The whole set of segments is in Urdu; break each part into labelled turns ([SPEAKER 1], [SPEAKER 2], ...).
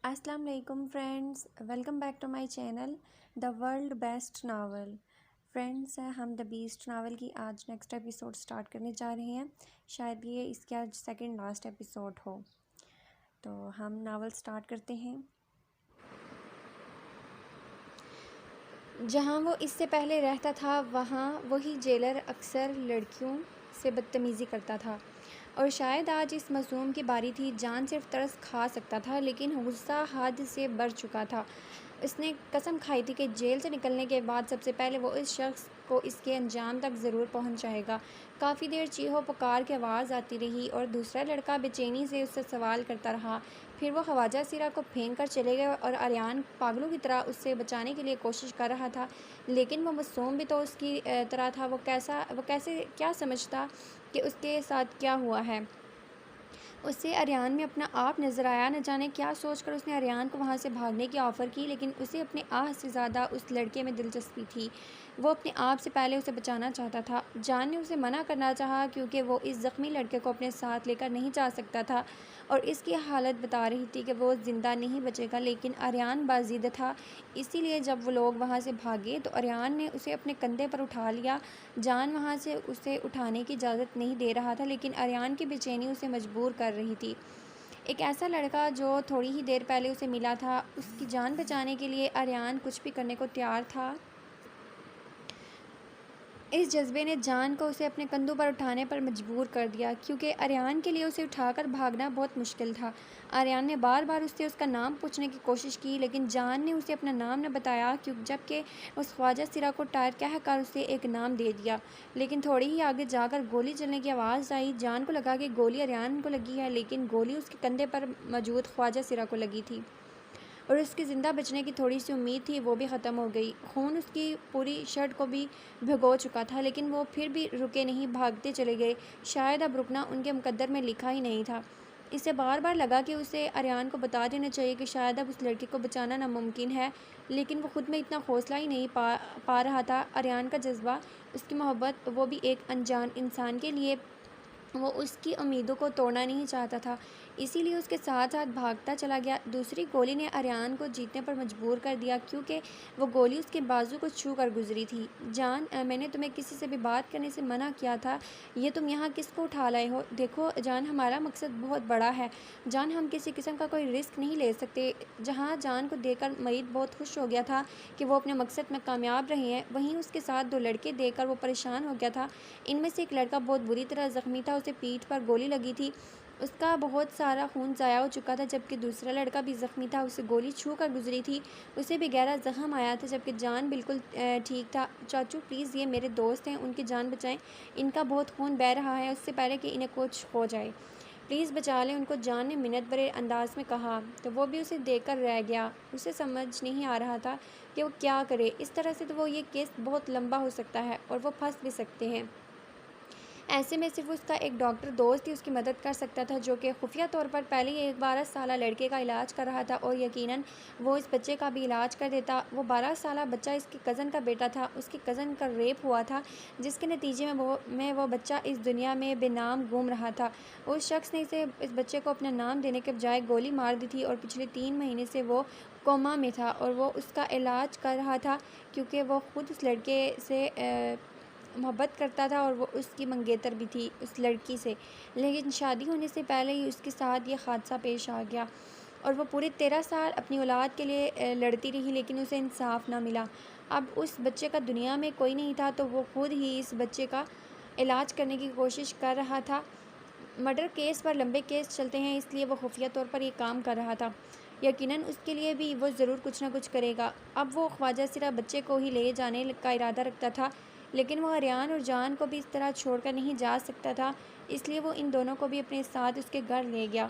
[SPEAKER 1] السلام علیکم friends, welcome back to my channel the world best novel. Friends, ہم دا بیسٹ ناول کی آج نیکسٹ ایپیسوڈ سٹارٹ کرنے جا رہے ہیں۔ شاید یہ اس کا سیکنڈ لاسٹ ایپیسوڈ ہو، تو ہم ناول سٹارٹ کرتے ہیں۔ جہاں وہ اس سے پہلے رہتا تھا وہاں وہی جیلر اکثر لڑکیوں سے بدتمیزی کرتا تھا، اور شاید آج اس معصوم کی باری تھی۔ جان صرف ترس کھا سکتا تھا، لیکن غصہ حد سے بڑھ چکا تھا۔ اس نے قسم کھائی تھی کہ جیل سے نکلنے کے بعد سب سے پہلے وہ اس شخص کو اس کے انجام تک ضرور پہنچائے گا۔ کافی دیر چیخو پکار کی آواز آتی رہی اور دوسرا لڑکا بے چینی سے اس سے سوال کرتا رہا۔ پھر وہ خواجہ سرا کو پھینک کر چلے گئے اور آریان پاگلوں کی طرح اس سے بچانے کے لیے کوشش کر رہا تھا، لیکن وہ معصوم بھی تو اس کی طرح تھا۔ وہ کیسے کیا سمجھتا کہ اس کے ساتھ کیا ہوا ہے؟ اسے آریان میں اپنا آپ نظر آیا۔ نہ جانے کیا سوچ کر اس نے آریان کو وہاں سے بھاگنے کی آفر کی، لیکن اسے اپنے آہ سے زیادہ اس لڑکے میں دلچسپی تھی۔ وہ اپنے آپ سے پہلے اسے بچانا چاہتا تھا۔ جان نے اسے منع کرنا چاہا کیونکہ وہ اس زخمی لڑکے کو اپنے ساتھ لے کر نہیں جا سکتا تھا اور اس کی حالت بتا رہی تھی کہ وہ زندہ نہیں بچے گا، لیکن آریان باضد تھا۔ اسی لیے جب وہ لوگ وہاں سے بھاگے تو آریان نے اسے اپنے کندھے پر اٹھا لیا۔ جان وہاں سے اسے اٹھانے کی اجازت نہیں دے رہا تھا، لیکن آریان کی بے چینی اسے مجبور کر رہی تھی۔ ایک ایسا لڑکا جو تھوڑی ہی دیر پہلے اسے ملا تھا، اس کی جان بچانے کے لیے آریان کچھ بھی کرنے کو تیار تھا۔ اس جذبے نے جان کو اسے اپنے کندھوں پر اٹھانے پر مجبور کر دیا، کیونکہ آریان کے لیے اسے اٹھا کر بھاگنا بہت مشکل تھا۔ آریان نے بار بار اس سے اس کا نام پوچھنے کی کوشش کی، لیکن جان نے اسے اپنا نام نہ بتایا، جبکہ اس خواجہ سرا کو ٹائر کہہ کر اسے ایک نام دے دیا۔ لیکن تھوڑی ہی آگے جا کر گولی چلنے کی آواز آئی۔ جان کو لگا کہ گولی آریان کو لگی ہے، لیکن گولی اس کے کندھے پر موجود خواجہ سرا کو لگی تھی، اور اس کی زندہ بچنے کی تھوڑی سی امید تھی وہ بھی ختم ہو گئی۔ خون اس کی پوری شرٹ کو بھی بھگو چکا تھا، لیکن وہ پھر بھی رکے نہیں، بھاگتے چلے گئے۔ شاید اب رکنا ان کے مقدر میں لکھا ہی نہیں تھا۔ اسے بار بار لگا کہ اسے آریان کو بتا دینا چاہیے کہ شاید اب اس لڑکی کو بچانا ناممکن ہے، لیکن وہ خود میں اتنا حوصلہ ہی نہیں پا رہا تھا۔ آریان کا جذبہ، اس کی محبت، وہ بھی ایک انجان انسان کے لیے، وہ اس کی امیدوں کو توڑنا نہیں چاہتا تھا، اسی لیے اس کے ساتھ ساتھ بھاگتا چلا گیا۔ دوسری گولی نے آریان کو جیتنے پر مجبور کر دیا، کیونکہ وہ گولی اس کے بازو کو چھو کر گزری تھی۔ جان، میں نے تمہیں کسی سے بھی بات کرنے سے منع کیا تھا، یہ تم یہاں کس کو اٹھا لائے ہو؟ دیکھو جان، ہمارا مقصد بہت بڑا ہے۔ جان، ہم کسی قسم کا کوئی رسک نہیں لے سکتے۔ جہاں جان کو دیکھ کر معید بہت خوش ہو گیا تھا کہ وہ اپنے مقصد میں کامیاب رہے ہیں، وہیں اس کے ساتھ دو لڑکے دیکھ کر وہ پریشان ہو گیا تھا۔ ان میں سے ایک لڑکا بہت بری طرح زخمی تھا، اسے پیٹھ پر گولی لگی تھی، اس کا بہت سارا خون ضائع ہو چکا تھا، جبکہ دوسرا لڑکا بھی زخمی تھا، اسے گولی چھو کر گزری تھی، اسے بھی گہرا زخم آیا تھا، جبکہ جان بالکل ٹھیک تھا۔ چاچو پلیز، یہ میرے دوست ہیں، ان کی جان بچائیں، ان کا بہت خون بہہ رہا ہے، اس سے پہلے کہ انہیں کچھ ہو جائے، پلیز بچا لیں ان کو، جان نے منت بھرے انداز میں کہا۔ تو وہ بھی اسے دیکھ کر رہ گیا، اسے سمجھ نہیں آ رہا تھا کہ وہ کیا کرے۔ اس طرح سے تو یہ کیس بہت لمبا ہو سکتا ہے اور وہ پھنس بھی سکتے ہیں۔ ایسے میں صرف اس کا ایک ڈاکٹر دوست ہی اس کی مدد کر سکتا تھا، جو کہ خفیہ طور پر پہلے ہی ایک 12 سالہ لڑکے کا علاج کر رہا تھا، اور یقیناً وہ اس بچے کا بھی علاج کر دیتا۔ وہ 12 سالہ بچہ اس کی کزن کا بیٹا تھا، اس کی کزن کا ریپ ہوا تھا، جس کے نتیجے میں وہ بچہ اس دنیا میں بے نام گھوم رہا تھا۔ اس شخص نے اس بچے کو اپنا نام دینے کے بجائے گولی مار دی تھی، اور پچھلے 3 مہینے سے وہ کوما میں تھا، اور وہ اس کا علاج کر رہا تھا کیونکہ وہ خود اس لڑکے سے محبت کرتا تھا، اور وہ اس کی منگیتر بھی تھی اس لڑکی سے، لیکن شادی ہونے سے پہلے ہی اس کے ساتھ یہ حادثہ پیش آ گیا، اور وہ پورے 13 سال اپنی اولاد کے لیے لڑتی رہی، لیکن اسے انصاف نہ ملا۔ اب اس بچے کا دنیا میں کوئی نہیں تھا، تو وہ خود ہی اس بچے کا علاج کرنے کی کوشش کر رہا تھا۔ مرڈر کیس پر لمبے کیس چلتے ہیں، اس لیے وہ خفیہ طور پر یہ کام کر رہا تھا۔ یقیناً اس کے لیے بھی وہ ضرور کچھ نہ کچھ کرے گا۔ اب وہ خواجہ سرا بچے کو ہی لے جانے کا ارادہ رکھتا تھا، لیکن وہ آریان اور جان کو بھی اس طرح چھوڑ کر نہیں جا سکتا تھا، اس لیے وہ ان دونوں کو بھی اپنے ساتھ اس کے گھر لے گیا۔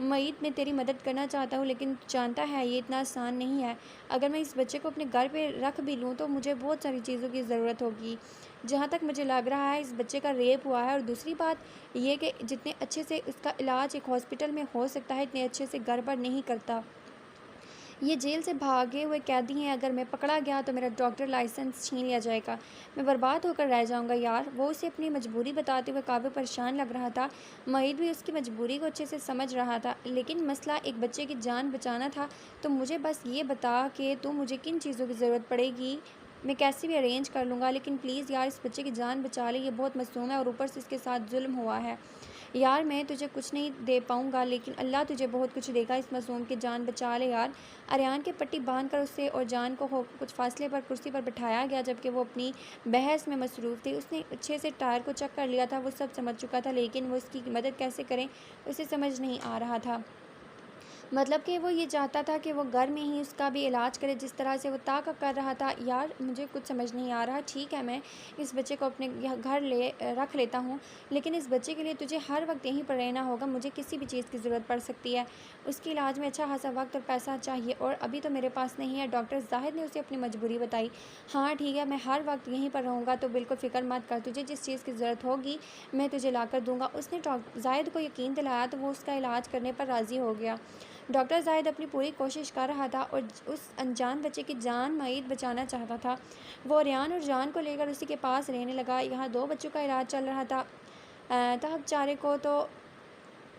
[SPEAKER 1] معید، میں تیری مدد کرنا چاہتا ہوں، لیکن جانتا ہے یہ اتنا آسان نہیں ہے۔ اگر میں اس بچے کو اپنے گھر پہ رکھ بھی لوں تو مجھے بہت ساری چیزوں کی ضرورت ہوگی۔ جہاں تک مجھے لگ رہا ہے اس بچے کا ریپ ہوا ہے، اور دوسری بات یہ کہ جتنے اچھے سے اس کا علاج ایک ہاسپٹل میں ہو سکتا ہے، اتنے اچھے سے گھر پر نہیں کرتا۔ یہ جیل سے بھاگے ہوئے قیدی ہیں، اگر میں پکڑا گیا تو میرا ڈاکٹر لائسنس چھین لیا جائے گا، میں برباد ہو کر رہ جاؤں گا یار۔ وہ اسے اپنی مجبوری بتاتے ہوئے کافی پریشان لگ رہا تھا۔ معید بھی اس کی مجبوری کو اچھے سے سمجھ رہا تھا، لیکن مسئلہ ایک بچے کی جان بچانا تھا۔ تو مجھے بس یہ بتا کہ تو مجھے کن چیزوں کی ضرورت پڑے گی، میں کیسے بھی ارینج کر لوں گا، لیکن پلیز یار اس بچے کی جان بچا لے، یہ بہت معصوم ہے اور اوپر سے اس کے ساتھ ظلم ہوا ہے۔ یار میں تجھے کچھ نہیں دے پاؤں گا، لیکن اللہ تجھے بہت کچھ دے گا، اس معصوم کی جان بچا لے یار۔ اریان کی پٹی باندھ کر اسے اور جان کو کچھ فاصلے پر کرسی پر بٹھایا گیا، جبکہ وہ اپنی بحث میں مصروف تھی۔ اس نے اچھے سے ٹائر کو چیک کر لیا تھا، وہ سب سمجھ چکا تھا، لیکن وہ اس کی مدد کیسے کریں اسے سمجھ نہیں آ رہا تھا۔ مطلب کہ وہ یہ چاہتا تھا کہ وہ گھر میں ہی اس کا بھی علاج کرے، جس طرح سے وہ طاقت کر رہا تھا۔ یار مجھے کچھ سمجھ نہیں آ رہا، ٹھیک ہے میں اس بچے کو اپنے گھر رکھ لیتا ہوں، لیکن اس بچے کے لیے تجھے ہر وقت یہیں پر رہنا ہوگا، مجھے کسی بھی چیز کی ضرورت پڑ سکتی ہے، اس کے علاج میں اچھا خاصا وقت اور پیسہ چاہیے، اور ابھی تو میرے پاس نہیں ہے۔ ڈاکٹر زاہد نے اسے اپنی مجبوری بتائی۔ ہاں ٹھیک ہے، میں ہر وقت یہیں پر رہوں گا، تو بالکل فکر مت کر، تجھے جس چیز کی ضرورت ہوگی میں تجھے لا کر دوں گا۔ اس نے زاہد کو یقین دلایا تو وہ اس کا علاج کرنے پر راضی ہو گیا۔ ڈاکٹر زاہد اپنی پوری کوشش کر رہا تھا اور اس انجان بچے کی جان معید بچانا چاہتا تھا۔ وہ اریان اور جان کو لے کر اسی کے پاس رہنے لگا۔ یہاں 2 بچوں کا علاج چل رہا تھا۔ تاہم چارے کو تو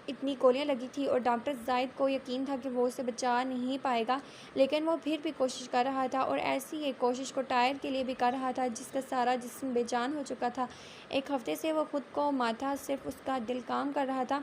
[SPEAKER 1] اتنی گولیاں لگی تھی اور ڈاکٹر زاہد کو یقین تھا کہ وہ اسے بچا نہیں پائے گا، لیکن وہ پھر بھی کوشش کر رہا تھا، اور ایسی ایک کوشش کو ٹائر کے لیے بھی کر رہا تھا جس کا سارا جسم بے جان ہو چکا تھا۔ 1 ہفتے سے وہ خود کو ماتا، صرف اس کا دل کام کر رہا تھا،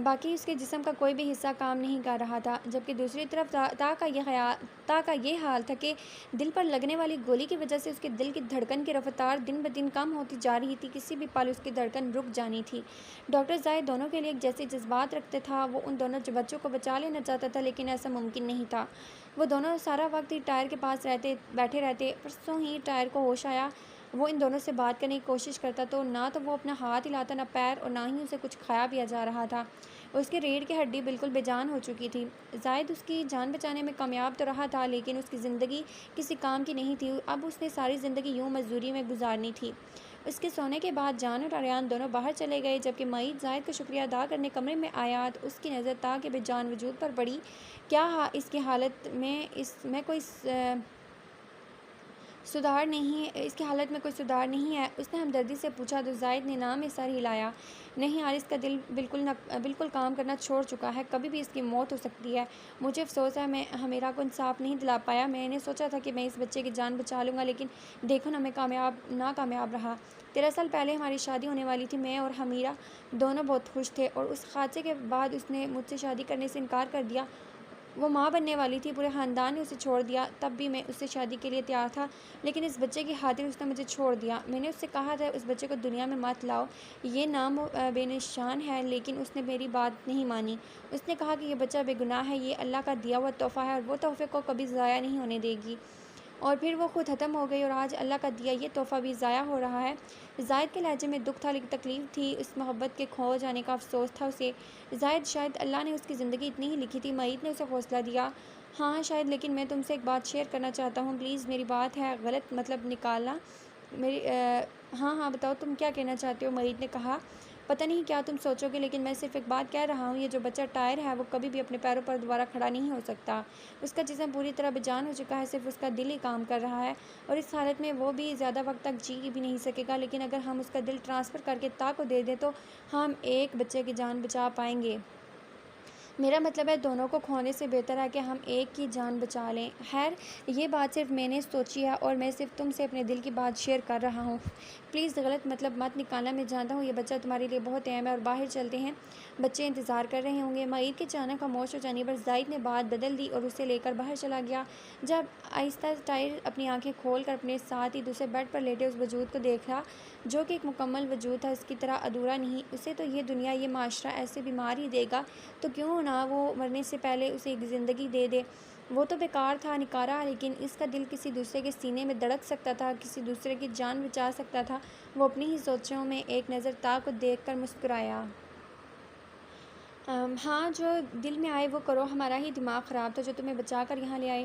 [SPEAKER 1] باقی اس کے جسم کا کوئی بھی حصہ کام نہیں کر رہا تھا، جبکہ دوسری طرف تا کا یہ حال تھا کہ دل پر لگنے والی گولی کی وجہ سے اس کے دل کی دھڑکن کی رفتار دن بدن کم ہوتی جا رہی تھی، کسی بھی پل اس کی دھڑکن رک جانی تھی۔ ڈاکٹر زاہد دونوں کے لیے ایک جیسے جذبات رکھتے تھا، وہ ان دونوں بچوں کو بچا لینا چاہتا تھا، لیکن ایسا ممکن نہیں تھا۔ وہ دونوں سارا وقت ہی ٹائر کے پاس بیٹھے رہتے۔ پرسوں ہی ٹائر کو ہوش آیا، وہ ان دونوں سے بات کرنے کی کوشش کرتا تو نہ تو وہ اپنا ہاتھ ہلاتا نہ پیر، اور نہ ہی اسے کچھ کھایا پیا جا رہا تھا۔ اس کی ریڑھ کی ہڈی بالکل بے جان ہو چکی تھی۔ زاہد اس کی جان بچانے میں کامیاب تو رہا تھا، لیکن اس کی زندگی کسی کام کی نہیں تھی، اب اس نے ساری زندگی یوں مزدوری میں گزارنی تھی۔ اس کے سونے کے بعد جان اور اریان دونوں باہر چلے گئے، جبکہ معید زاہد کا شکریہ ادا کرنے کمرے میں آیا تو اس کی نظر تا کے بے جان وجود پر پڑی۔ کیا اس کی حالت میں کوئی سدھار نہیں ہے؟ اس نے ہمدردی سے پوچھا تو زاہد نے نام میں سر ہلایا۔ نہیں یار، اس کا دل بالکل کام کرنا چھوڑ چکا ہے، کبھی بھی اس کی موت ہو سکتی ہے۔ مجھے افسوس ہے میں ہمیرا کو انصاف نہیں دلا پایا، میں نے سوچا تھا کہ میں اس بچے کی جان بچا لوں گا، لیکن دیکھو نا میں ناکامیاب رہا۔ 13 سال پہلے ہماری شادی ہونے والی تھی، میں اور ہمیرا دونوں بہت خوش تھے، اور اس حادثے کے بعد اس نے مجھ سے شادی کرنے سے انکار کر دیا۔ وہ ماں بننے والی تھی، پورے خاندان نے اسے چھوڑ دیا، تب بھی میں اس سے شادی کے لیے تیار تھا، لیکن اس بچے کی خاطر اس نے مجھے چھوڑ دیا۔ میں نے اس سے کہا تھا اس بچے کو دنیا میں مت لاؤ، یہ نام بے نشان ہے، لیکن اس نے میری بات نہیں مانی۔ اس نے کہا کہ یہ بچہ بے گناہ ہے، یہ اللہ کا دیا ہوا تحفہ ہے، اور وہ تحفے کو کبھی ضائع نہیں ہونے دے گی۔ اور پھر وہ خود ختم ہو گئی، اور آج اللہ کا دیا یہ تحفہ بھی ضائع ہو رہا ہے۔ زاہد کے لہجے میں دکھ تھا، لیکن تکلیف تھی، اس محبت کے کھو جانے کا افسوس تھا اسے۔ زاہد، شاید اللہ نے اس کی زندگی اتنی ہی لکھی تھی۔ معید نے اسے حوصلہ دیا۔ ہاں شاید، لیکن میں تم سے ایک بات شیئر کرنا چاہتا ہوں، پلیز میری بات ہے غلط مطلب نکالنا میری ہاں بتاؤ تم کیا کہنا چاہتے ہو، معید نے کہا۔ پتہ نہیں کیا تم سوچو گے، لیکن میں صرف ایک بات کہہ رہا ہوں، یہ جو بچہ ٹائر ہے وہ کبھی بھی اپنے پیروں پر دوبارہ کھڑا نہیں ہو سکتا۔ اس کا جسم پوری طرح بے جان ہو چکا ہے، صرف اس کا دل ہی کام کر رہا ہے، اور اس حالت میں وہ بھی زیادہ وقت تک جی بھی نہیں سکے گا، لیکن اگر ہم اس کا دل ٹرانسفر کر کے تا کو دے دیں تو ہم ایک بچے کی جان بچا پائیں گے۔ میرا مطلب ہے دونوں کو کھونے سے بہتر ہے کہ ہم ایک کی جان بچا لیں۔ خیر، یہ بات صرف میں نے سوچی ہے، اور میں صرف تم سے اپنے دل کی بات شیئر کر رہا ہوں، پلیز غلط مطلب مت نکالنا۔ میں جانتا ہوں یہ بچہ تمہارے لیے بہت اہم ہے، اور باہر چلتے ہیں، بچے انتظار کر رہے ہوں گے۔ معید کے اچانک خاموش ہو جانے پر زاہد نے بات بدل دی اور اسے لے کر باہر چلا گیا۔ جب آہستہ ٹائر اپنی آنکھیں کھول کر اپنے ساتھ ہی دوسرے بیڈ پر لیٹے اس وجود کو دیکھا، جو کہ ایک مکمل وجود تھا، اس کی طرح ادھورا نہیں۔ اسے تو یہ دنیا، یہ معاشرہ ایسے بیمار ہی دے گا، تو کیوں نہ وہ مرنے سے پہلے اسے ایک زندگی دے دے۔ وہ تو بیکار تھا، نکارا، لیکن اس کا دل کسی دوسرے کے سینے میں دھڑک سکتا تھا، کسی دوسرے کی جان بچا سکتا تھا۔ وہ اپنی ہی سوچوں میں ایک نظر تا کو دیکھ کر مسکرایا۔ ہاں، جو دل میں آئے وہ کرو، ہمارا ہی دماغ خراب تھا جو تمہیں بچا کر یہاں لے آئے،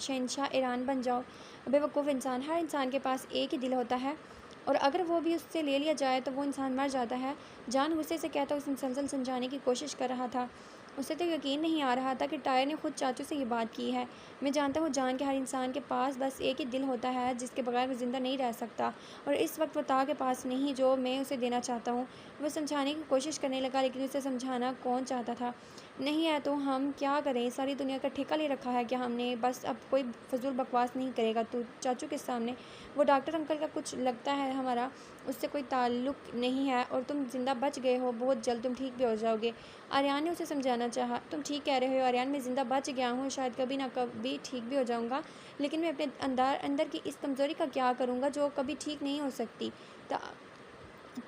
[SPEAKER 1] شہنشاہ ایران بن جاؤ۔ بے وقوف انسان، ہر انسان کے پاس ایک ہی دل ہوتا ہے، اور اگر وہ بھی اس سے لے لیا جائے تو وہ انسان مر جاتا ہے۔ جان غصے سے کہتا اسے مسلسل سمجھانے کی کوشش کر رہا تھا۔ اسے تو یقین نہیں آ رہا تھا کہ ٹائر نے خود چاچو سے یہ بات کی ہے۔ میں جانتا ہوں جان کہ ہر انسان کے پاس بس ایک ہی دل ہوتا ہے جس کے بغیر وہ زندہ نہیں رہ سکتا، اور اس وقت وہ تا کے پاس نہیں جو میں اسے دینا چاہتا ہوں۔ وہ سمجھانے کی کوشش کرنے لگا لیکن اسے سمجھانا کون چاہتا تھا؟ نہیں ہے تو ہم کیا کریں؟ ساری دنیا کا ٹھیکہ لے رکھا ہے کہ ہم نے، بس اب کوئی فضول بکواس نہیں کرے گا تو چاچو کے سامنے۔ وہ ڈاکٹر انکل کا کچھ لگتا ہے ہمارا اس سے کوئی تعلق نہیں ہے، اور تم زندہ بچ گئے ہو، بہت جلد تم ٹھیک بھی ہو جاؤ گے۔ آریان نے اسے سمجھانا چاہا۔ تم ٹھیک کہہ رہے ہو آریان، میں زندہ بچ گیا ہوں، شاید کبھی نہ کبھی ٹھیک بھی ہو جاؤں گا، لیکن میں اپنے اندر کی اس کمزوری کا کیا کروں گا جو کبھی ٹھیک نہیں ہو سکتی۔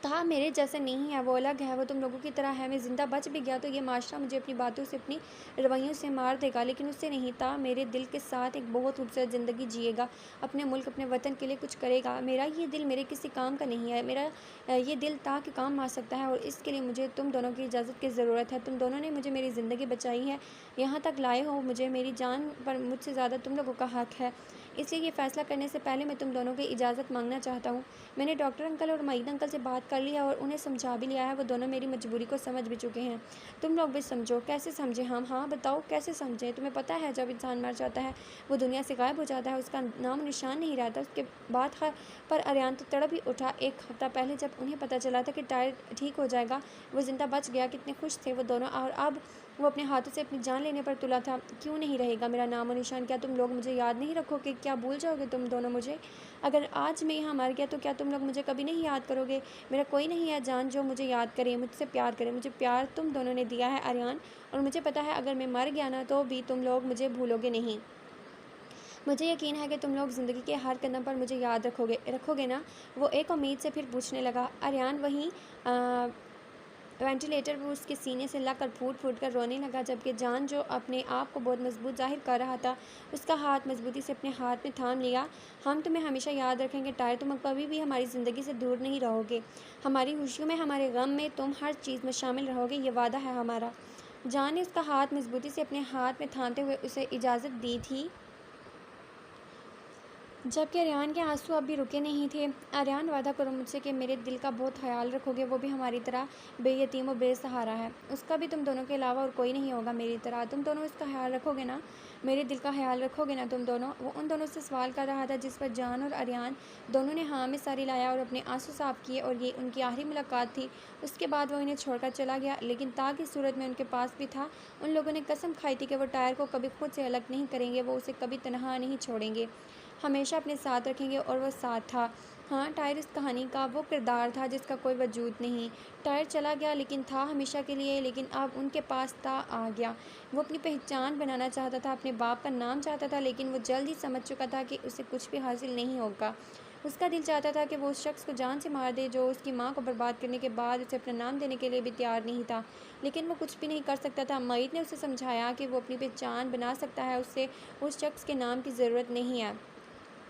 [SPEAKER 1] تھا میرے جیسا نہیں ہے، وہ الگ ہے، وہ تم لوگوں کی طرح ہے۔ میں زندہ بچ بھی گیا تو یہ معاشرہ مجھے اپنی باتوں سے، اپنی رویوں سے مار دے گا، لیکن اس سے نہیں۔ تھا میرے دل کے ساتھ ایک بہت خوبصورت زندگی جیے گا، اپنے ملک، اپنے وطن کے لیے کچھ کرے گا۔ میرا یہ دل میرے کسی کام کا نہیں ہے، میرا یہ دل تا کے کام آ سکتا ہے، اور اس کے لیے مجھے تم دونوں کی اجازت کی ضرورت ہے۔ تم دونوں نے مجھے میری زندگی بچائی ہے، یہاں تک لائے ہو مجھے، میری جان پر مجھ سے زیادہ تم لوگوں کا حق ہے، اس لیے یہ فیصلہ کرنے سے پہلے میں تم دونوں کی اجازت مانگنا چاہتا ہوں۔ میں نے ڈاکٹر انکل اور معید انکل سے بات کر لی ہے اور انہیں سمجھا بھی لیا ہے، وہ دونوں میری مجبوری کو سمجھ بھی چکے ہیں۔ تم لوگ بھی سمجھو۔ کیسے سمجھیں ہم؟ ہاں بتاؤ کیسے سمجھیں؟ تمہیں پتہ ہے جب انسان مر جاتا ہے، وہ دنیا سے غائب ہو جاتا ہے، اس کا نام و نشان نہیں رہتا۔ اس کے بعد پر آریان تو تڑپ ہی اٹھا۔ ایک ہفتہ پہلے جب انہیں پتہ چلا تھا کہ ٹائر ٹھیک ہو جائے گا، وہ زندہ بچ گیا، کتنے خوش تھے وہ دونوں، اور اب وہ اپنے ہاتھوں سے اپنی جان لینے پر تلا تھا۔ کیوں نہیں رہے گا میرا نام و نشان؟ کیا تم لوگ مجھے یاد نہیں رکھو گے؟ کیا بھول جاؤ گے تم دونوں مجھے؟ اگر آج میں یہاں مر گیا تو کیا تم لوگ مجھے کبھی نہیں یاد کرو گے؟ میرا کوئی نہیں ہے جان جو مجھے یاد کرے، مجھ سے پیار کرے۔ مجھے پیار تم دونوں نے دیا ہے آریان، اور مجھے پتہ ہے اگر میں مر گیا نا تو بھی تم لوگ مجھے بھولو گے نہیں۔ مجھے یقین ہے کہ تم لوگ زندگی کے ہر قدم پر مجھے یاد رکھو گے نا؟ وہ ایک امید سے پھر پوچھنے لگا۔ آریان وہیں وینٹیلیٹر پر اس کے سینے سے لگ کر پھوٹ پھوٹ کر رونے لگا، جبکہ جان جو اپنے آپ کو بہت مضبوط ظاہر کر رہا تھا، اس کا ہاتھ مضبوطی سے اپنے ہاتھ میں تھام لیا۔ ہم تمہیں ہمیشہ یاد رکھیں گے ٹائر، تم کبھی بھی ہماری زندگی سے دور نہیں رہو گے، ہماری خوشیوں میں، ہمارے غم میں، تم ہر چیز میں شامل رہو گے، یہ وعدہ ہے ہمارا۔ جان نے اس کا ہاتھ مضبوطی سے اپنے ہاتھ میں تھامتے ہوئے اسے اجازت دی تھی، جبکہ آریان کے آنسو اب بھی رکے نہیں تھے۔ آریان وعدہ کرو مجھ سے کہ میرے دل کا بہت خیال رکھو گے، وہ بھی ہماری طرح بے یتیم و بے سہارا ہے، اس کا بھی تم دونوں کے علاوہ اور کوئی نہیں ہوگا میری طرح، تم دونوں اس کا خیال رکھو گے نا؟ میرے دل کا خیال رکھو گے نا تم دونوں؟ وہ ان دونوں سے سوال کر رہا تھا، جس پر جان اور آریان دونوں نے ہاں میں ساری لایا اور اپنے آنسو صاف کیے، اور یہ ان کی آخری ملاقات تھی۔ اس کے بعد وہ انہیں چھوڑ کر چلا گیا، لیکن تا کی صورت میں ان کے پاس بھی تھا۔ ان لوگوں نے قسم کھائی تھی کہ وہ ٹائر کو کبھی خود سے الگ نہیں کریں گے، وہ اسے کبھی تنہا نہیں چھوڑیں گے، ہمیشہ اپنے ساتھ رکھیں گے، اور وہ ساتھ تھا۔ ہاں ٹائر اس کہانی کا وہ کردار تھا جس کا کوئی وجود نہیں۔ ٹائر چلا گیا لیکن تھا ہمیشہ کے لیے، لیکن اب ان کے پاس تا آ گیا۔ وہ اپنی پہچان بنانا چاہتا تھا، اپنے باپ کا نام چاہتا تھا، لیکن وہ جلد ہی سمجھ چکا تھا کہ اسے کچھ بھی حاصل نہیں ہوگا۔ اس کا دل چاہتا تھا کہ وہ اس شخص کو جان سے مار دے جو اس کی ماں کو برباد کرنے کے بعد اسے اپنا نام دینے کے لیے بھی تیار نہیں تھا، لیکن وہ کچھ بھی نہیں کر سکتا تھا۔ معید نے اسے سمجھایا کہ وہ اپنی پہچان بنا سکتا ہے، اسے اس شخص کے نام کی ضرورت نہیں ہے،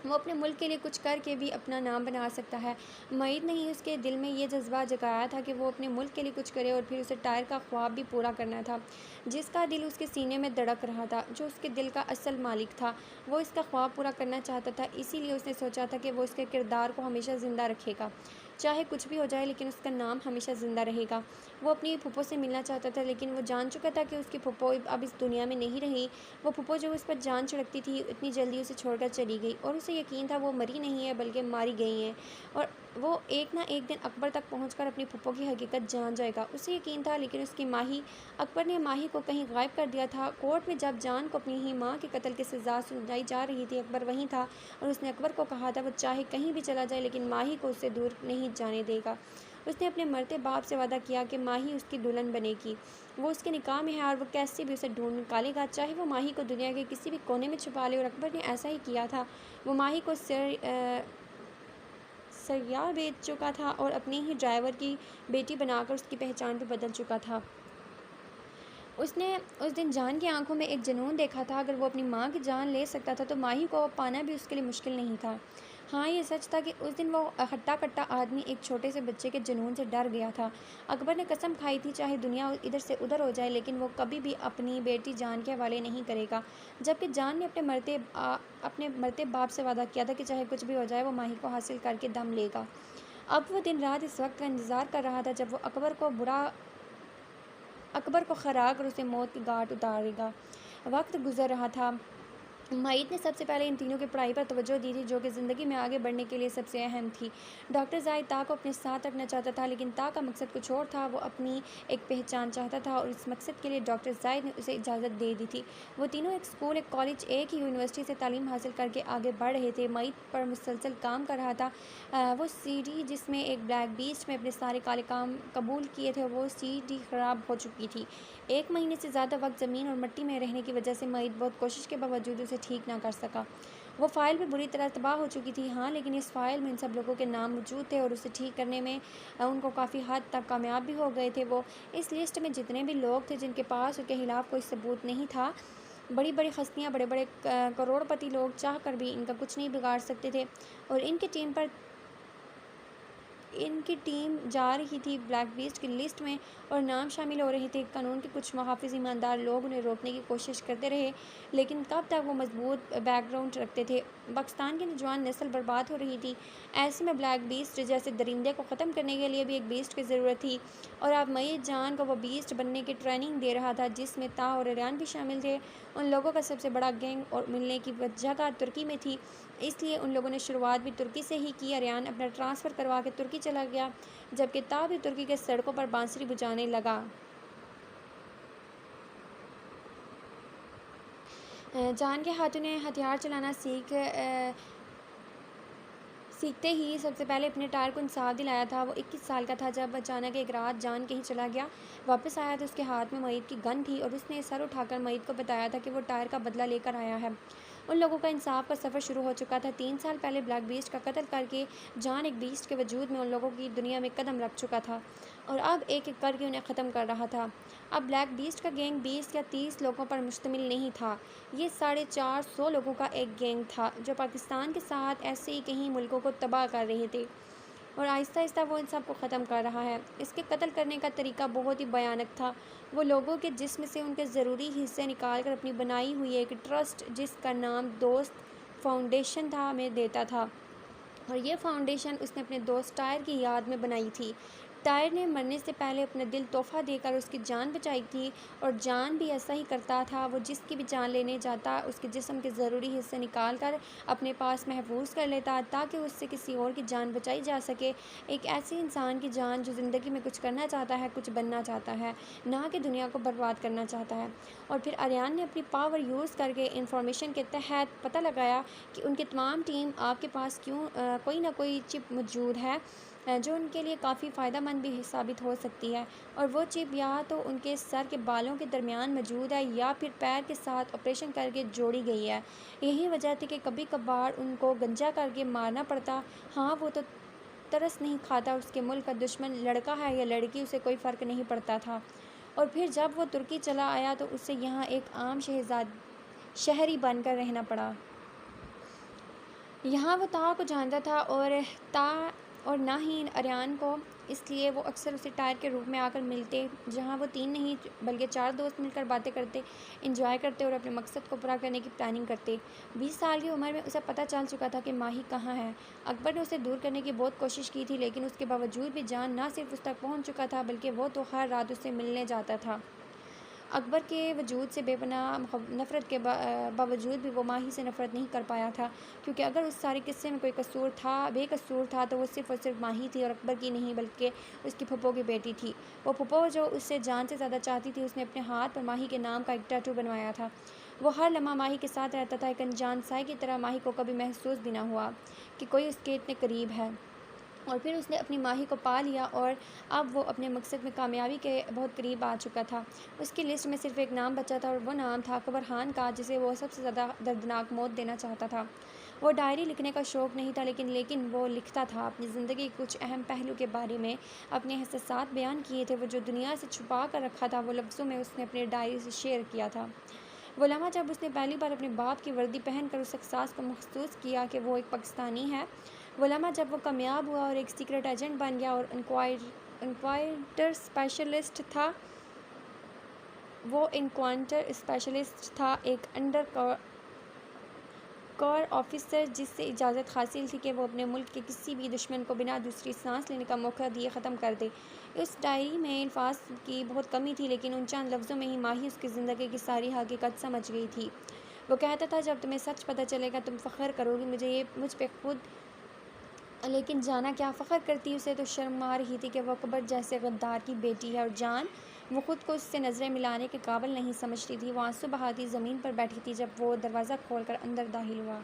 [SPEAKER 1] وہ اپنے ملک کے لیے کچھ کر کے بھی اپنا نام بنا سکتا ہے۔ معید نے ہی اس کے دل میں یہ جذبہ جگایا تھا کہ وہ اپنے ملک کے لیے کچھ کرے، اور پھر اسے ٹائر کا خواب بھی پورا کرنا تھا، جس کا دل اس کے سینے میں دھڑک رہا تھا، جو اس کے دل کا اصل مالک تھا۔ وہ اس کا خواب پورا کرنا چاہتا تھا، اسی لیے اس نے سوچا تھا کہ وہ اس کے کردار کو ہمیشہ زندہ رکھے گا، چاہے کچھ بھی ہو جائے، لیکن اس کا نام ہمیشہ زندہ رہے گا۔ وہ اپنی پھوپھو سے ملنا چاہتا تھا، لیکن وہ جان چکا تھا کہ اس کی پھوپھو اب اس دنیا میں نہیں رہی۔ وہ پھوپھو جو اس پر جان چھڑکتی تھی، اتنی جلدی اسے چھوڑ کر چلی گئی، اور اسے یقین تھا وہ مری نہیں ہے بلکہ ماری گئی ہیں، اور وہ ایک نہ ایک دن اکبر تک پہنچ کر اپنی پھوپھو کی حقیقت جان جائے گا۔ اسے یقین تھا، لیکن اس کی ماہی اکبر نے ماہی کو کہیں غائب کر دیا تھا۔ کورٹ میں جب جان کو اپنی ہی ماں کے قتل کی سزا سنائی جا رہی تھی، اکبر وہیں تھا، اور اس نے اکبر کو کہا تھا وہ چاہے کہیں بھی چلا جائے لیکن ماہی کو اس سے دور نہیں جانے دے گا۔ اس نے اپنے مرتے باپ سے وعدہ کیا کہ ماہی اس کی دلہن بنے گی، وہ اس کے نکاح میں ہے، اور وہ کیسے بھی اسے ڈھونڈ نکالے گا، چاہے وہ ماہی کو دنیا کے کسی بھی کونے میں چھپا لے، اور اکبر نے ایسا ہی کیا تھا۔ وہ ماہی کو سریا بیچ چکا تھا اور اپنے ہی ڈرائیور کی بیٹی بنا کر اس کی پہچان بھی بدل چکا تھا۔ اس نے اس دن جان کی آنکھوں میں ایک جنون دیکھا تھا، اگر وہ اپنی ماں کی جان لے سکتا تھا تو ماہی کو پانا بھی اس کے لیے مشکل نہیں تھا۔ ہاں یہ سچ تھا کہ اس دن وہ ہٹا کٹا آدمی ایک چھوٹے سے بچے کے جنون سے ڈر گیا تھا۔ اکبر نے قسم کھائی تھی چاہے دنیا ادھر سے ادھر ہو جائے لیکن وہ کبھی بھی اپنی بیٹی جان کے حوالے نہیں کرے گا، جبکہ جان نے اپنے مرتے باپ سے وعدہ کیا تھا کہ چاہے کچھ بھی ہو جائے وہ ماہی کو حاصل کر کے دم لے گا۔ اب وہ دن رات اس وقت کا انتظار کر رہا تھا جب وہ اکبر کو ہرا کر اسے موت کی گھاٹ اتارے گا۔ وقت گزر رہا تھا۔ معید نے سب سے پہلے ان تینوں کی پڑھائی پر توجہ دی تھی، جو کہ زندگی میں آگے بڑھنے کے لیے سب سے اہم تھی۔ ڈاکٹر زاہد طا کو اپنے ساتھ رکھنا چاہتا تھا، لیکن طا کا مقصد کچھ اور تھا۔ وہ اپنی ایک پہچان چاہتا تھا اور اس مقصد کے لیے ڈاکٹر زاہد نے اسے اجازت دے دی تھی۔ وہ تینوں ایک اسکول، ایک کالج، ایک ہی یونیورسٹی سے تعلیم حاصل کر کے آگے بڑھ رہے تھے۔ معید پر مسلسل کام کر رہا تھا۔ وہ سی ڈی جس میں ایک بلیک بیسٹ میں اپنے سارے کالے کام قبول کیے تھے، وہ سی ڈی خراب ہو چکی تھی۔ 1 مہینے سے زیادہ وقت زمین اور مٹی میں رہنے کی وجہ سے معید بہت کوشش کے باوجود اسے ٹھیک نہ کر سکا۔ وہ فائل بھی بری طرح تباہ ہو چکی تھی، ہاں، لیکن اس فائل میں ان سب لوگوں کے نام موجود تھے اور اسے ٹھیک کرنے میں ان کو کافی حد تک کامیاب بھی ہو گئے تھے۔ وہ اس لسٹ میں جتنے بھی لوگ تھے جن کے پاس ان کے خلاف کوئی ثبوت نہیں تھا، بڑی بڑی ہستیاں، بڑے بڑے کروڑ پتی لوگ، چاہ کر بھی ان کا کچھ نہیں بگاڑ سکتے تھے، اور ان کی ٹیم جا رہی تھی بلیک بیسٹ کی لسٹ میں اور نام شامل ہو رہے تھے۔ قانون کے کچھ محافظ ایماندار لوگ انہیں روکنے کی کوشش کرتے رہے، لیکن کب تک وہ مضبوط بیک گراؤنڈ رکھتے تھے۔ پاکستان کی نوجوان نسل برباد ہو رہی تھی، ایسے میں بلیک بیسٹ جیسے درندے کو ختم کرنے کے لیے بھی ایک بیسٹ کی ضرورت تھی، اور اب معید جان کو وہ بیسٹ بننے کی ٹریننگ دے رہا تھا، جس میں طا اور آریان بھی شامل تھے۔ ان لوگوں کا سب سے بڑا گینگ اور ملنے کی جگہ ترکی میں تھی، اس لیے ان لوگوں نے شروعات بھی ترکی سے ہی کی۔ آریان اپنا ٹرانسفر کروا کے ترکی چلا گیا، جبکہ طا بھی ترکی کے سڑکوں پر بانسری بجانے لگا۔ جان کے ہاتھوں نے ہتھیار چلانا سیکھتے ہی سب سے پہلے اپنے ٹائر کو انصاف دلایا تھا۔ وہ 21 سال کا تھا جب اچانک ایک رات جان کہیں چلا گیا۔ واپس آیا تو اس کے ہاتھ میں معید کی گن تھی، اور اس نے سر اٹھا کر معید کو بتایا تھا کہ وہ ٹائر کا بدلہ لے کر آیا ہے۔ ان لوگوں کا انصاف کا سفر شروع ہو چکا تھا۔ 3 سال پہلے بلیک بیسٹ کا قتل کر کے جان ایک بیسٹ کے وجود میں ان لوگوں کی دنیا میں قدم رکھ چکا تھا، اور اب ایک ایک کر کے انہیں ختم کر رہا تھا۔ اب بلیک بیسٹ کا گینگ 20 یا 30 لوگوں پر مشتمل نہیں تھا، یہ 450 لوگوں کا ایک گینگ تھا، جو پاکستان کے ساتھ ایسے ہی کئی ملکوں کو تباہ کر رہے تھے، اور آہستہ آہستہ وہ ان سب کو ختم کر رہا ہے۔ اس کے قتل کرنے کا طریقہ بہت ہی بھیانک تھا۔ وہ لوگوں کے جسم سے ان کے ضروری حصے نکال کر اپنی بنائی ہوئی ایک ٹرسٹ، جس کا نام دوست فاؤنڈیشن تھا، میں دیتا تھا، اور یہ فاؤنڈیشن اس نے اپنے دوست ٹائر کی یاد میں بنائی تھی۔ ٹائر نے مرنے سے پہلے اپنا دل تحفہ دے کر اس کی جان بچائی تھی، اور جان بھی ایسا ہی کرتا تھا۔ وہ جس کی بھی جان لینے جاتا، اس کے جسم کے ضروری حصے نکال کر اپنے پاس محفوظ کر لیتا، تاکہ اس سے کسی اور کی جان بچائی جا سکے، ایک ایسے انسان کی جان جو زندگی میں کچھ کرنا چاہتا ہے، کچھ بننا چاہتا ہے، نہ کہ دنیا کو برباد کرنا چاہتا ہے۔ اور پھر آریان نے اپنی پاور یوز کر کے انفارمیشن کے تحت پتہ لگایا کہ ان کی تمام ٹیم آپ کے پاس کوئی نہ کوئی چپ موجود ہے، جو ان کے لیے کافی فائدہ مند بھی ثابت ہو سکتی ہے، اور وہ چپ یا تو ان کے سر کے بالوں کے درمیان موجود ہے، یا پھر پیر کے ساتھ آپریشن کر کے جوڑی گئی ہے۔ یہی وجہ تھی کہ کبھی کبھار ان کو گنجا کر کے مارنا پڑتا۔ ہاں، وہ تو ترس نہیں کھاتا، اس کے ملک کا دشمن لڑکا ہے یا لڑکی، اسے کوئی فرق نہیں پڑتا تھا۔ اور پھر جب وہ ترکی چلا آیا تو اسے یہاں ایک عام شہری بن کر رہنا پڑا۔ یہاں وہ طا کو جانتا تھا اور نہ ہی آریان کو، اس لیے وہ اکثر اسے ٹائر کے روپ میں آ کر ملتے، جہاں وہ 3 نہیں بلکہ 4 دوست مل کر باتیں کرتے، انجوائے کرتے اور اپنے مقصد کو پورا کرنے کی پلاننگ کرتے۔ 20 سال کی عمر میں اسے پتہ چل چکا تھا کہ ماہی کہاں ہے۔ اکبر نے اسے دور کرنے کی بہت کوشش کی تھی، لیکن اس کے باوجود بھی جان نہ صرف اس تک پہنچ چکا تھا، بلکہ وہ تو ہر رات اس سے ملنے جاتا تھا۔ اکبر کے وجود سے بے پناہ نفرت کے باوجود بھی وہ ماہی سے نفرت نہیں کر پایا تھا، کیونکہ اگر اس سارے قصے میں کوئی بے قصور تھا تو وہ صرف اور صرف ماہی تھی، اور اکبر کی نہیں بلکہ اس کی پھپھو کی بیٹی تھی۔ وہ پھپھو جو اس سے جان سے زیادہ چاہتی تھی، اس نے اپنے ہاتھ پر ماہی کے نام کا ایک ٹیٹو بنوایا تھا۔ وہ ہر لمحہ ماہی کے ساتھ رہتا تھا، ایک انجان سائے کی طرح۔ ماہی کو کبھی محسوس بھی نہ ہوا کہ کوئی اس کے اتنے قریب ہے، اور پھر اس نے اپنی ماہی کو پا لیا، اور اب وہ اپنے مقصد میں کامیابی کے بہت قریب آ چکا تھا۔ اس کی لسٹ میں صرف ایک نام بچا تھا، اور وہ نام تھا اکبر خان کا، جسے وہ سب سے زیادہ دردناک موت دینا چاہتا تھا۔ وہ ڈائری لکھنے کا شوق نہیں تھا، لیکن وہ لکھتا تھا اپنی زندگی کے کچھ اہم پہلو کے بارے میں، اپنے احساسات بیان کیے تھے، وہ جو دنیا سے چھپا کر رکھا تھا، وہ لفظوں میں اس نے اپنی ڈائری سے شیئر کیا تھا۔ وہ لمحہ جب اس نے پہلی بار اپنے باپ کی وردی پہن کر اس احساس کو محسوس کیا کہ وہ ایک پاکستانی ہے، وہ لمحہ جب وہ کامیاب ہوا اور ایک سیکرٹ ایجنٹ بن گیا اور انکوائنٹر اسپیشلسٹ تھا، ایک کور آفیسر جس سے اجازت حاصل تھی کہ وہ اپنے ملک کے کسی بھی دشمن کو بنا دوسری سانس لینے کا موقع دیے ختم کر دے۔ اس ڈائری میں الفاظ کی بہت کمی تھی، لیکن ان چند لفظوں میں ہی ماہی اس کی زندگی کی ساری حقیقت سمجھ گئی تھی۔ وہ کہتا تھا، جب تمہیں سچ پتہ چلے گا تم فخر کرو گی مجھ پہ خود، لیکن جانا کیا فخر کرتی؟ اسے تو شرم آ رہی تھی کہ وہ اکبر جیسے غدار کی بیٹی ہے، اور جان وہ خود کو اس سے نظریں ملانے کے قابل نہیں سمجھتی تھی۔ وہ آنسو بہاتی زمین پر بیٹھی تھی جب وہ دروازہ کھول کر اندر داخل ہوا۔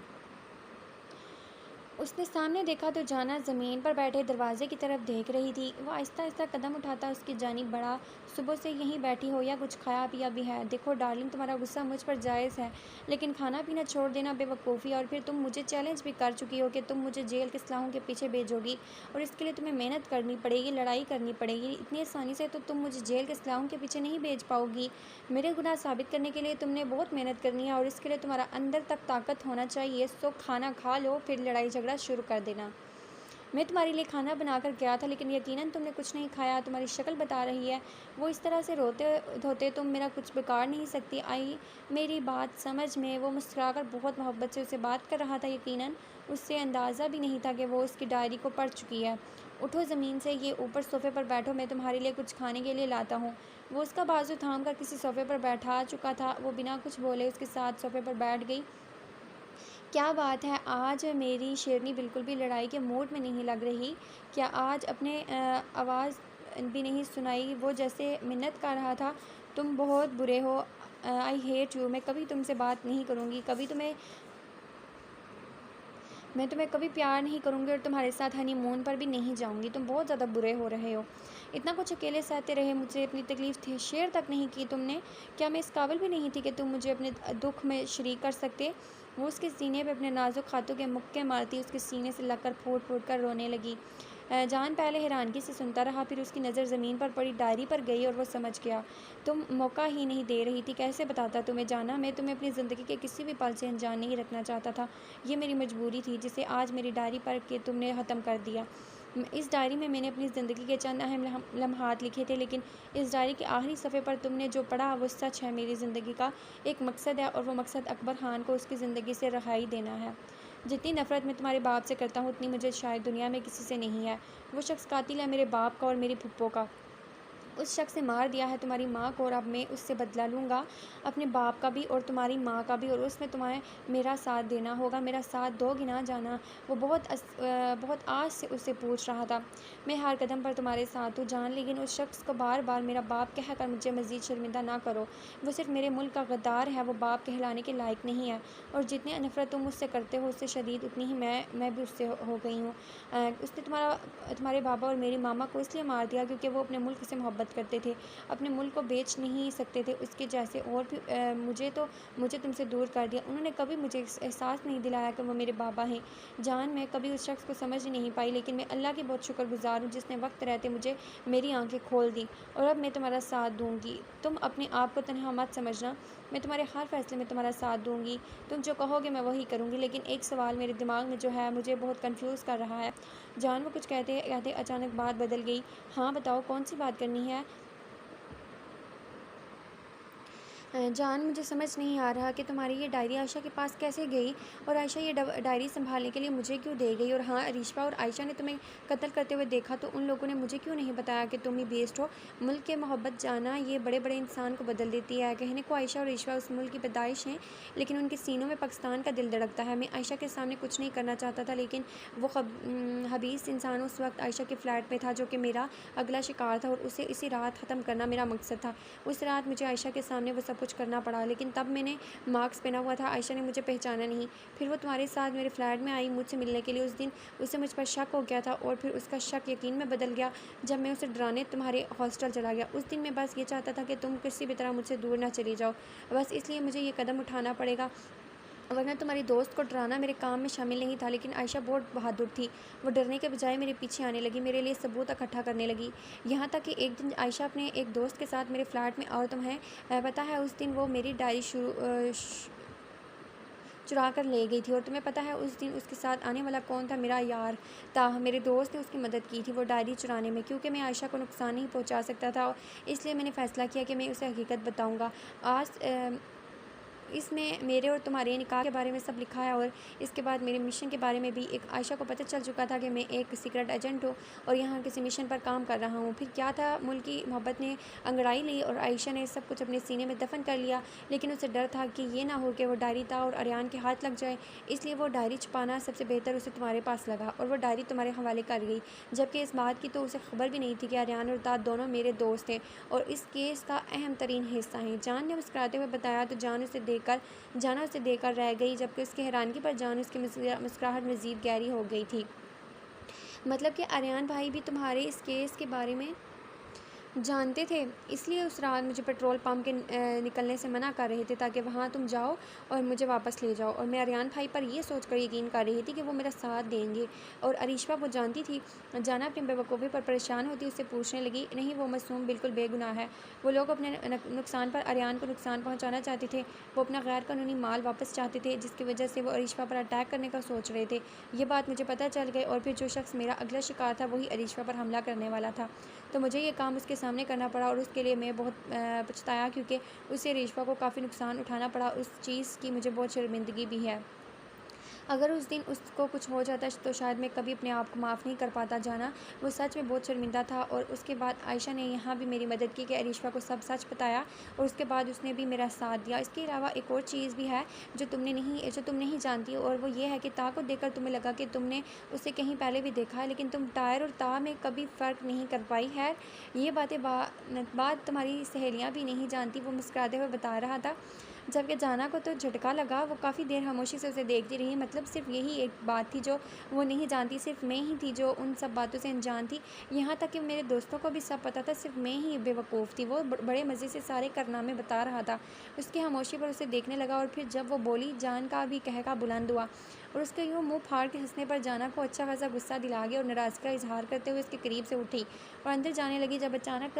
[SPEAKER 1] اس نے سامنے دیکھا تو جانا زمین پر بیٹھے دروازے کی طرف دیکھ رہی تھی۔ وہ آہستہ آہستہ قدم اٹھاتا اس کی جانب بڑھا۔ صبح سے یہیں بیٹھی ہو یا کچھ کھایا پیا بھی ہے؟ دیکھو ڈارلنگ، تمہارا غصہ مجھ پر جائز ہے، لیکن کھانا پینا چھوڑ دینا بے وقوفی ہے، اور پھر تم مجھے چیلنج بھی کر چکی ہو کہ تم مجھے جیل کے سلاخوں کے پیچھے بھیجو گی، اور اس کے لیے تمہیں محنت کرنی پڑے گی، لڑائی کرنی پڑے گی۔ اتنی آسانی سے تو تم مجھے جیل کے سلاخوں کے پیچھے نہیں بھیج پاؤ گی۔ میرے گناہ ثابت کرنے کے لیے تم نے بہت محنت کرنی ہے، اور اس کے لیے تمہارا اندر تک طاقت ہونا چاہیے۔ سو کھانا کھا لو، پھر لڑائی جھگڑا شروع کر دینا۔ میں تمہارے لیے کھانا بنا کر گیا تھا، لیکن یقیناً تم نے کچھ نہیں کھایا، تمہاری شکل بتا رہی ہے۔ وہ اس طرح سے روتے دھوتے تم میرا کچھ بگاڑ نہیں سکتی۔ آئی میری بات سمجھ میں؟ وہ مسکرا کر بہت محبت سے اسے بات کر رہا تھا۔ یقیناً اسے اندازہ بھی نہیں تھا کہ وہ اس کی ڈائری کو پڑھ چکی ہے۔ اٹھو زمین سے، یہ اوپر صوفے پر بیٹھو، میں تمہارے لیے کچھ کھانے کے لیے لاتا ہوں۔ وہ اس کا بازو تھام کر کسی صوفے پر بیٹھا چکا تھا۔ وہ بنا کچھ بولے اس کے ساتھ صوفے پر بیٹھ گئی۔ کیا بات ہے، آج میری شیرنی بالکل بھی لڑائی کے موڈ میں نہیں لگ رہی؟ کیا آج اپنے آواز بھی نہیں سنائی؟ وہ جیسے منت کر رہا تھا۔ تم بہت برے ہو، آئی ہیٹ یو، میں کبھی تم سے بات نہیں کروں گی، میں تمہیں کبھی پیار نہیں کروں گی، اور تمہارے ساتھ ہنی مون پر بھی نہیں جاؤں گی۔ تم بہت زیادہ برے ہو رہے ہو۔ اتنا کچھ اکیلے سہتے رہے، مجھ سے اپنی تکلیف شیئر تک نہیں کی تم نے۔ کیا میں اس قابل بھی نہیں تھی کہ تم مجھے اپنے دکھ میں شریک کر سکتے؟ وہ اس کے سینے پہ اپنے نازک ہاتھوں کے مکے مارتی اس کے سینے سے لگ کر پھوٹ پھوٹ کر رونے لگی۔ جان پہلے حیرانگی سے سنتا رہا، پھر اس کی نظر زمین پر پڑی ڈائری پر گئی اور وہ سمجھ گیا۔ تم موقع ہی نہیں دے رہی تھی، کیسے بتاتا تمہیں جانا؟ میں تمہیں اپنی زندگی کے کسی بھی پل سے انجان نہیں رکھنا چاہتا تھا۔ یہ میری مجبوری تھی، جسے آج میری ڈائری پڑھ کے تم نے ختم کر دیا۔ اس ڈائری میں نے اپنی زندگی کے چند اہم لمحات لکھے تھے، لیکن اس ڈائری کے آخری صفحے پر تم نے جو پڑھا وہ سچ ہے۔ میری زندگی کا ایک مقصد ہے، اور وہ مقصد اکبر خان کو اس کی زندگی سے رہائی دینا ہے۔ جتنی نفرت میں تمہارے باپ سے کرتا ہوں، اتنی مجھے شاید دنیا میں کسی سے نہیں ہے۔ وہ شخص قاتل ہے، میرے باپ کا اور میری پھپھو کا۔ اس شخص نے مار دیا ہے تمہاری ماں کو، اور اب میں اس سے بدلہ لوں گا، اپنے باپ کا بھی اور تمہاری ماں کا بھی، اور اس میں تمہیں میرا ساتھ دینا ہوگا۔ میرا ساتھ دو گی نا جانا؟ وہ بہت آس سے اسے پوچھ رہا تھا۔ میں ہر قدم پر تمہارے ساتھ ہوں جان، لیکن اس شخص کو بار بار میرا باپ کہہ کر مجھے مزید شرمندہ نہ کرو۔ وہ صرف میرے ملک کا غدار ہے، وہ باپ کہلانے کے لائق نہیں ہے، اور جتنی نفرت تم مجھ سے کرتے ہو اس سے شدید اتنی ہی میں بھی اس سے ہو گئی ہوں۔ اس نے تمہارے بابا اور میری ماما کو اس لیے مار دیا کیونکہ وہ اپنے ملک سے محبت کرتے تھے، اپنے ملک کو بیچ نہیں سکتے تھے اس کے جیسے، اور پھر مجھے تم سے دور کر دیا۔ انہوں نے کبھی مجھے احساس نہیں دلایا کہ وہ میرے بابا ہیں۔ جان، میں کبھی اس شخص کو سمجھ نہیں پائی، لیکن میں اللہ کی بہت شکر گزار ہوں جس نے وقت رہتے مجھے میری آنکھیں کھول دیں، اور اب میں تمہارا ساتھ دوں گی۔ تم اپنے آپ کو تنہا مت سمجھنا، میں تمہارے ہر فیصلے میں تمہارا ساتھ دوں گی۔ تم جو کہو گے میں وہی کروں گی، لیکن ایک سوال میرے دماغ میں جو ہے مجھے بہت کنفیوز کر رہا ہے۔ جان، وہ کچھ کہتے کہتے اچانک بات بدل گئی۔ ہاں بتاؤ، کون سی بات کرنی ہے؟ جان، مجھے سمجھ نہیں آ رہا کہ تمہاری یہ ڈائری عائشہ کے پاس کیسے گئی، اور عائشہ یہ ڈائری سنبھالنے کے لیے مجھے کیوں دے گئی؟ اور ہاں، ریشما اور عائشہ نے تمہیں قتل کرتے ہوئے دیکھا تو ان لوگوں نے مجھے کیوں نہیں بتایا کہ تم ہی بیسٹ ہو؟ ملک کے محبت جانا، یہ بڑے بڑے انسان کو بدل دیتی ہے۔ کہنے کو عائشہ اور ریشما اس ملک کی پیدائش ہیں، لیکن ان کے سینوں میں پاکستان کا دل دھڑکتا ہے۔ میں عائشہ کے سامنے کچھ نہیں کرنا چاہتا تھا، لیکن وہ خبیث انسان اس وقت عائشہ کے فلیٹ میں تھا جو کہ میرا اگلا شکار تھا، اور اسے اسی رات ختم کرنا میرا مقصد تھا۔ اس رات مجھے عائشہ کے سامنے وہ سب کچھ کرنا پڑا، لیکن تب میں نے ماسک پہنا ہوا تھا، عائشہ نے مجھے پہچانا نہیں۔ پھر وہ تمہارے ساتھ میرے فلیٹ میں آئی مجھ سے ملنے کے لیے۔ اس دن اسے مجھ پر شک ہو گیا تھا، اور پھر اس کا شک یقین میں بدل گیا جب میں اسے ڈرانے تمہارے ہاسٹل چلا گیا۔ اس دن میں بس یہ چاہتا تھا کہ تم کسی بھی طرح مجھ سے دور نہ چلی جاؤ، بس اس لیے مجھے یہ قدم اٹھانا پڑے گا، ورنہ تمہاری دوست کو ڈرانا میرے کام میں شامل نہیں تھا۔ لیکن عائشہ بہت بہادر تھی، وہ ڈرنے کے بجائے میرے پیچھے آنے لگی، میرے لیے ثبوت اکٹھا کرنے لگی، یہاں تک کہ ایک دن عائشہ اپنے ایک دوست کے ساتھ میرے فلیٹ میں، اور تمہیں پتہ ہے اس دن وہ میری ڈائری چرا کر لے گئی تھی، اور تمہیں پتہ ہے اس دن اس کے ساتھ آنے والا کون تھا؟ میرا یار تھا۔ میرے دوست نے اس کی مدد کی تھی وہ ڈائری چرانے میں، کیونکہ میں عائشہ کو نقصان نہیں پہنچا سکتا تھا، اس لیے میں نے فیصلہ کیا کہ میں اسے حقیقت بتاؤں گا۔ اس میں میرے اور تمہارے نکاح کے بارے میں سب لکھا ہے، اور اس کے بعد میرے مشن کے بارے میں بھی ایک عائشہ کو پتہ چل چکا تھا کہ میں ایک سیکرٹ ایجنٹ ہوں اور یہاں کسی مشن پر کام کر رہا ہوں۔ پھر کیا تھا، ملک کی محبت نے انگڑائی لی اور عائشہ نے سب کچھ اپنے سینے میں دفن کر لیا، لیکن اسے ڈر تھا کہ یہ نہ ہو کہ وہ ڈائری تا اور اریان کے ہاتھ لگ جائے، اس لیے وہ ڈائری چھپانا سب سے بہتر اسے تمہارے پاس لگا اور وہ ڈائری تمہارے حوالے کر گئی، جبکہ اس بات کی تو اسے خبر بھی نہیں تھی کہ اریان اور تا دونوں میرے دوست ہیں اور اس کیس کا اہم ترین حصہ ہیں۔ جان نے مسکراتے ہوئے بتایا تو جانا اسے دیکھ کر رہ گئی، جبکہ اس کی حیرانگی پر جان اس کی مسکراہٹ مزید گہری ہو گئی تھی۔ مطلب کہ اریان بھائی بھی تمہارے اس کیس کے بارے میں جانتے تھے، اس لیے اس رات مجھے پیٹرول پمپ کے نکلنے سے منع کر رہے تھے تاکہ وہاں تم جاؤ اور مجھے واپس لے جاؤ، اور میں اریان بھائی پر یہ سوچ کر یقین کر رہی تھی کہ وہ میرا ساتھ دیں گے۔ اور عریشہ وہ جانتی تھی؟ جانا اپنی بے وقوفی پر پریشان ہوتی اس سے پوچھنے لگی۔ نہیں، وہ معصوم بالکل بے گناہ ہے، وہ لوگ اپنے نقصان پر اریان کو نقصان پہنچانا چاہتے تھے، وہ اپنا غیر قانونی مال واپس چاہتے تھے جس کی وجہ سے وہ عریشہ پر اٹیک کرنے کا سوچ رہے تھے۔ یہ بات مجھے پتہ چل گئی اور پھر جو شخص میرا اگلا شکار تھا وہی عریشہ پر حملہ کرنے والا تھا، تو مجھے یہ کام اس کے سامنے کرنا پڑا اور اس کے لیے میں بہت پچھتایا، کیونکہ اسے عریشہ کو کافی نقصان اٹھانا پڑا۔ اس چیز کی مجھے بہت شرمندگی بھی ہے۔ اگر اس دن اس کو کچھ ہو جاتا تو شاید میں کبھی اپنے آپ کو معاف نہیں کر پاتا۔ جانا وہ سچ میں بہت شرمندہ تھا، اور اس کے بعد عائشہ نے یہاں بھی میری مدد کی کہ عریشہ کو سب سچ بتایا اور اس کے بعد اس نے بھی میرا ساتھ دیا۔ اس کے علاوہ ایک اور چیز بھی ہے جو تم نہیں جانتی، اور وہ یہ ہے کہ تا کو دیکھ کر تمہیں لگا کہ تم نے اسے کہیں پہلے بھی دیکھا ہے، لیکن تم ٹائر اور تا میں کبھی فرق نہیں کر پائی۔ خیر، یہ بات تمہاری سہیلیاں بھی نہیں جانتی، وہ مسکراتے ہوئے بتا رہا تھا، جبکہ جانا کو تو جھٹکا لگا۔ وہ کافی دیر خاموشی سے اسے دیکھتی رہی۔ مطلب صرف یہی ایک بات تھی جو وہ نہیں جانتی، صرف میں ہی تھی جو ان سب باتوں سے انجان تھی، یہاں تک کہ میرے دوستوں کو بھی سب پتہ تھا، صرف میں ہی بے وقوف تھی۔ وہ بڑے مزے سے سارے کارنامے بتا رہا تھا۔ اس کی خاموشی پر اسے دیکھنے لگا، اور پھر جب وہ بولی جان کا بھی قہقہ بلند ہوا اور اس کے یوں منہ پھاڑ کے ہنسنے پر جانا کو اچھا خاصا غصہ دلا گیا اور ناراضگی کا اظہار کرتے ہوئے اس کے قریب سے اٹھی اور اندر جانے لگی، جب اچانک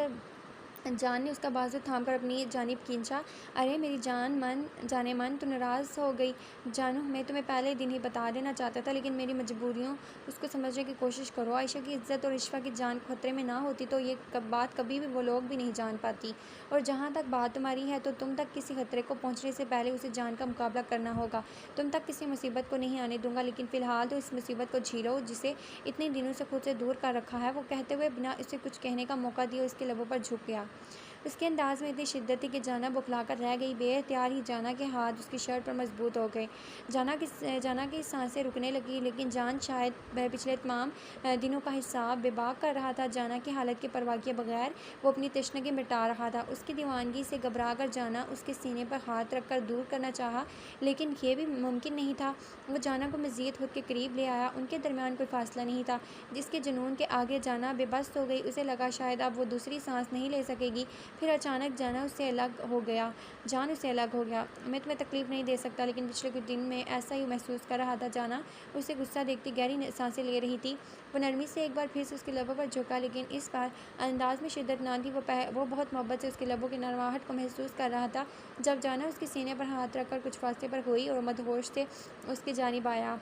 [SPEAKER 1] جان نے اس کا بازو تھام کر اپنی جانب کھینچا۔ ارے میری جانے من، تو ناراض ہو گئی؟ جانو، میں تمہیں پہلے دن ہی بتا دینا چاہتا تھا، لیکن میری مجبوریوں اس کو سمجھنے کی کوشش کرو۔ عائشہ کی عزت اور عشفہ کی جان خطرے میں نہ ہوتی تو یہ بات کبھی بھی وہ لوگ بھی نہیں جان پاتی، اور جہاں تک بات تمہاری ہے تو تم تک کسی خطرے کو پہنچنے سے پہلے اسے جان کا مقابلہ کرنا ہوگا۔ تم تک کسی مصیبت کو نہیں آنے دوں گا، لیکن فی الحال تو اس مصیبت کو جھیلو جسے اتنے دنوں سے خود سے دور کر رکھا ہے۔ وہ کہتے ہوئے بنا اسے کچھ کہنے کا موقع دیے اس کے لبوں پر جھک گیا۔ اس کے انداز میں اتنی شدت تھی کہ جانا بوکھلا کر رہ گئی۔ بے اختیار ہی جانا کے ہاتھ اس کی شرٹ پر مضبوط ہو گئے۔ جانا کی سانسیں رکنے لگی، لیکن جان شاید پچھلے تمام دنوں کا حساب بے باک کر رہا تھا۔ جانا کی حالت کی پرواہ کیے بغیر وہ اپنی تشنگی مٹا رہا تھا۔ اس کی دیوانگی سے گھبرا کر جانا اس کے سینے پر ہاتھ رکھ کر دور کرنا چاہا، لیکن یہ بھی ممکن نہیں تھا۔ وہ جانا کو مزید خود کے قریب لے آیا، ان کے درمیان کوئی فاصلہ نہیں تھا، جس کے جنون کے آگے جانا بے بس ہو گئی۔ اسے لگا شاید اب وہ دوسری سانس نہیں لے سکے گی، پھر اچانک جان اس سے الگ ہو گیا۔ میں تمہیں تکلیف نہیں دے سکتا، لیکن پچھلے کچھ دن میں ایسا ہی محسوس کر رہا تھا۔ جانا اسے غصہ دیکھتی گہری سانسیں لے رہی تھی۔ وہ نرمی سے ایک بار پھر سے اس کے لبوں پر جھکا، لیکن اس بار انداز میں شدت نہ تھی۔ وہ بہت محبت سے اس کے لبوں کی نرماہٹ کو محسوس کر رہا تھا۔ جب جانا اس کے سینے پر ہاتھ رکھ کر کچھ فاصلے پر ہوئی اور مدہوش سے اس کی جانب آیا،